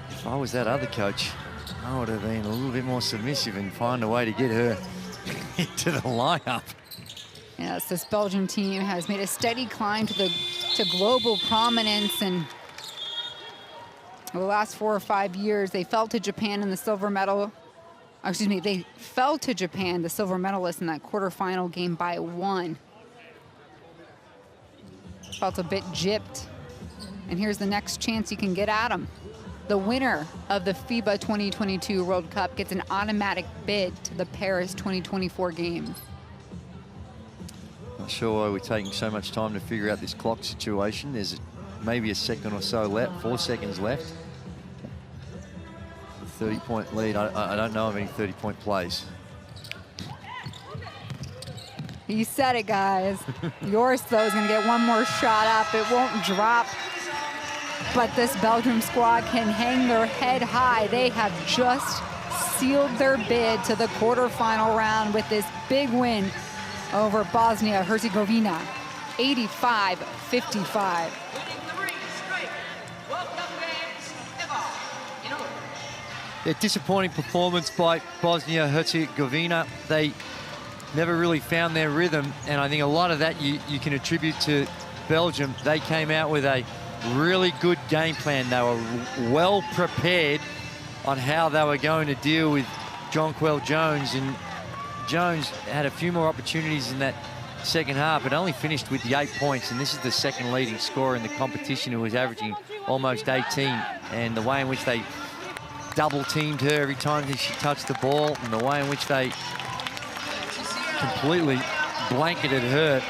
if I was that other coach, I would have been a little bit more submissive and find a way to get her into the lineup. Yes, this Belgium team has made a steady climb to global prominence, and over the last 4 or 5 years, they fell to Japan in the silver medal. Excuse me, they fell to Japan, the silver medalist, in that quarterfinal game by 1. Felt a bit gypped. And here's the next chance you can get at them. The winner of the FIBA 2022 World Cup gets an automatic bid to the Paris 2024 games. Not sure why we're taking so much time to figure out this clock situation. There's maybe a second or so left, 4 seconds left. The 30-point lead, I don't know of any 30-point plays. You said it, guys. Yours, though, is going to get one more shot up. It won't drop. But this Belgium squad can hang their head high. They have just sealed their bid to the quarterfinal round with this big win over Bosnia and Herzegovina, 85-55. A disappointing performance by Bosnia and Herzegovina. They never really found their rhythm, and I think a lot of that you can attribute to Belgium. They came out with a really good game plan. They were well prepared on how they were going to deal with Jonquel Jones, and Jones had a few more opportunities in that second half, but only finished with the 8 points, and this is the second leading scorer in the competition, who was averaging almost 18, and the way in which they double teamed her every time that she touched the ball, and the way in which they completely blanketed her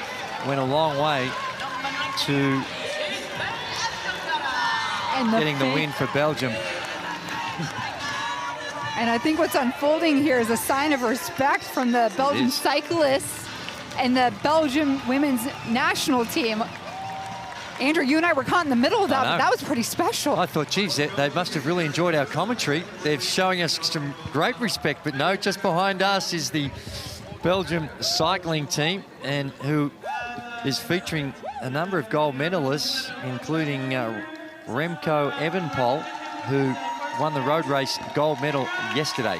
went a long way to getting the win for Belgium. And I think what's unfolding here is a sign of respect from the Belgian cyclists and the Belgian women's national team. Andrew, you and I were caught in the middle of that, but that was pretty special. I thought, geez, they must have really enjoyed our commentary. They're showing us some great respect, but no, just behind us is the Belgium cycling team, and who is featuring a number of gold medalists, including Remco Evenepoel, who won the road race gold medal yesterday.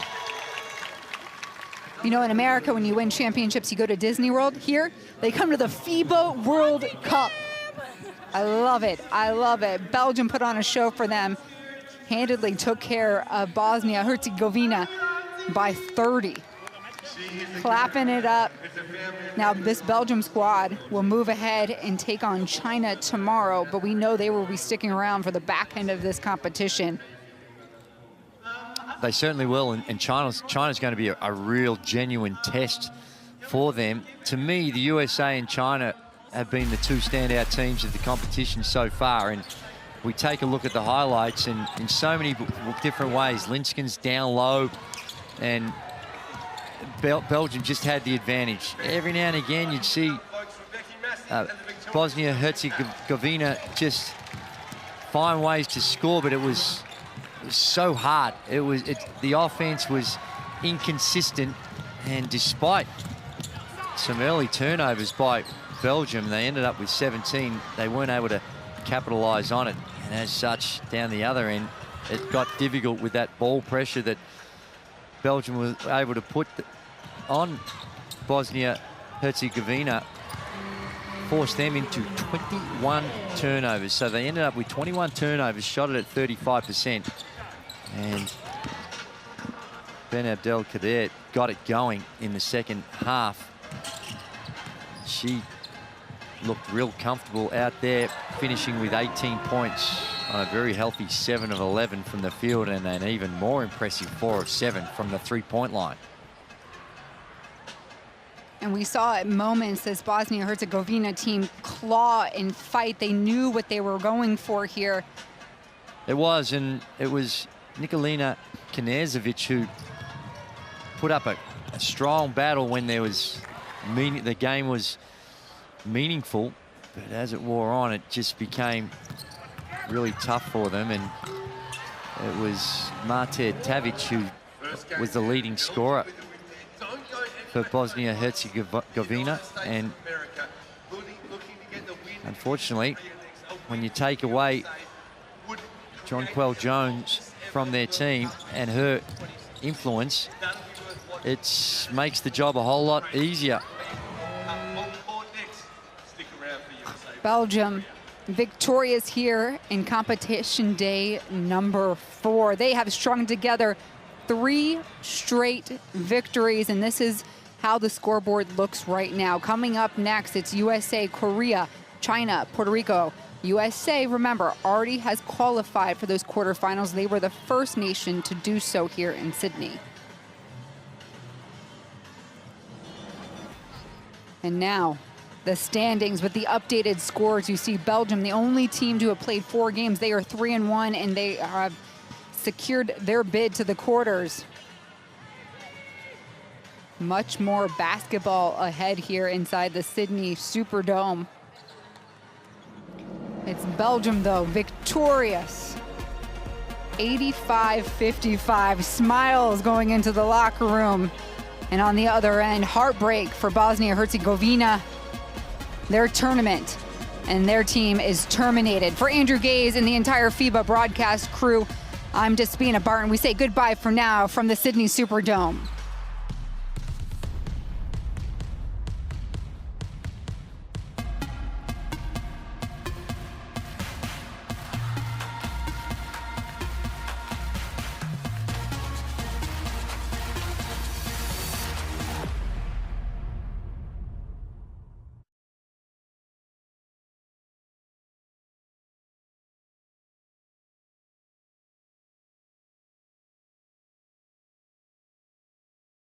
You know, in America, when you win championships, you go to Disney World. Here, they come to the FIBA World Cup. I love it. I love it. Belgium put on a show for them. Handedly took care of Bosnia and Herzegovina by 30. Clapping it up. Now, this Belgium squad will move ahead and take on China tomorrow, but we know they will be sticking around for the back end of this competition. They certainly will, and China's going to be a real, genuine test for them. To me, the USA and China have been the two standout teams of the competition so far, and we take a look at the highlights, and in so many different ways. Linsken's down low, and Belgium just had the advantage. Every now and again, you'd see Bosnia and Herzegovina just find ways to score, but it was so hard. The offense was inconsistent, and despite some early turnovers by Belgium, they ended up with 17. They weren't able to capitalize on it, and as such, down the other end, it got difficult with that ball pressure that Belgium was able to put on Bosnia-Herzegovina, forced them into 21 turnovers. So they ended up with 21 turnovers, shot it at 35%. And Ben Abdelkader got it going in the second half. She looked real comfortable out there, finishing with 18 points on a very healthy 7 of 11 from the field, and an even more impressive 4 of 7 from the three-point line. And we saw at moments this Bosnia-Herzegovina team claw and fight. They knew what they were going for here. It was, and it was Nikolina Knežević who put up a strong battle when there was the game was meaningful, but as it wore on, it just became really tough for them, and it was Mate Tavic who was the leading scorer for Bosnia-Herzegovina, and unfortunately, when you take away Jonquel Jones from their team and her influence, it makes the job a whole lot easier. Belgium victorious here in competition day number 4. They have strung together 3 straight victories, and this is how the scoreboard looks right now. Coming up next, it's USA, Korea, China, Puerto Rico. USA, remember, already has qualified for those quarterfinals. They were the first nation to do so here in Sydney. And now, the standings with the updated scores. You see Belgium, the only team to have played 4 games. They are 3-1, and they have secured their bid to the quarters. Much more basketball ahead here inside the Sydney Superdome. It's Belgium, though, victorious. 85-55. Smiles going into the locker room. And on the other end, heartbreak for Bosnia-Herzegovina. Their tournament and their team is terminated. For Andrew Gaze and the entire FIBA broadcast crew, I'm Despina Barton. We say goodbye for now from the Sydney Superdome.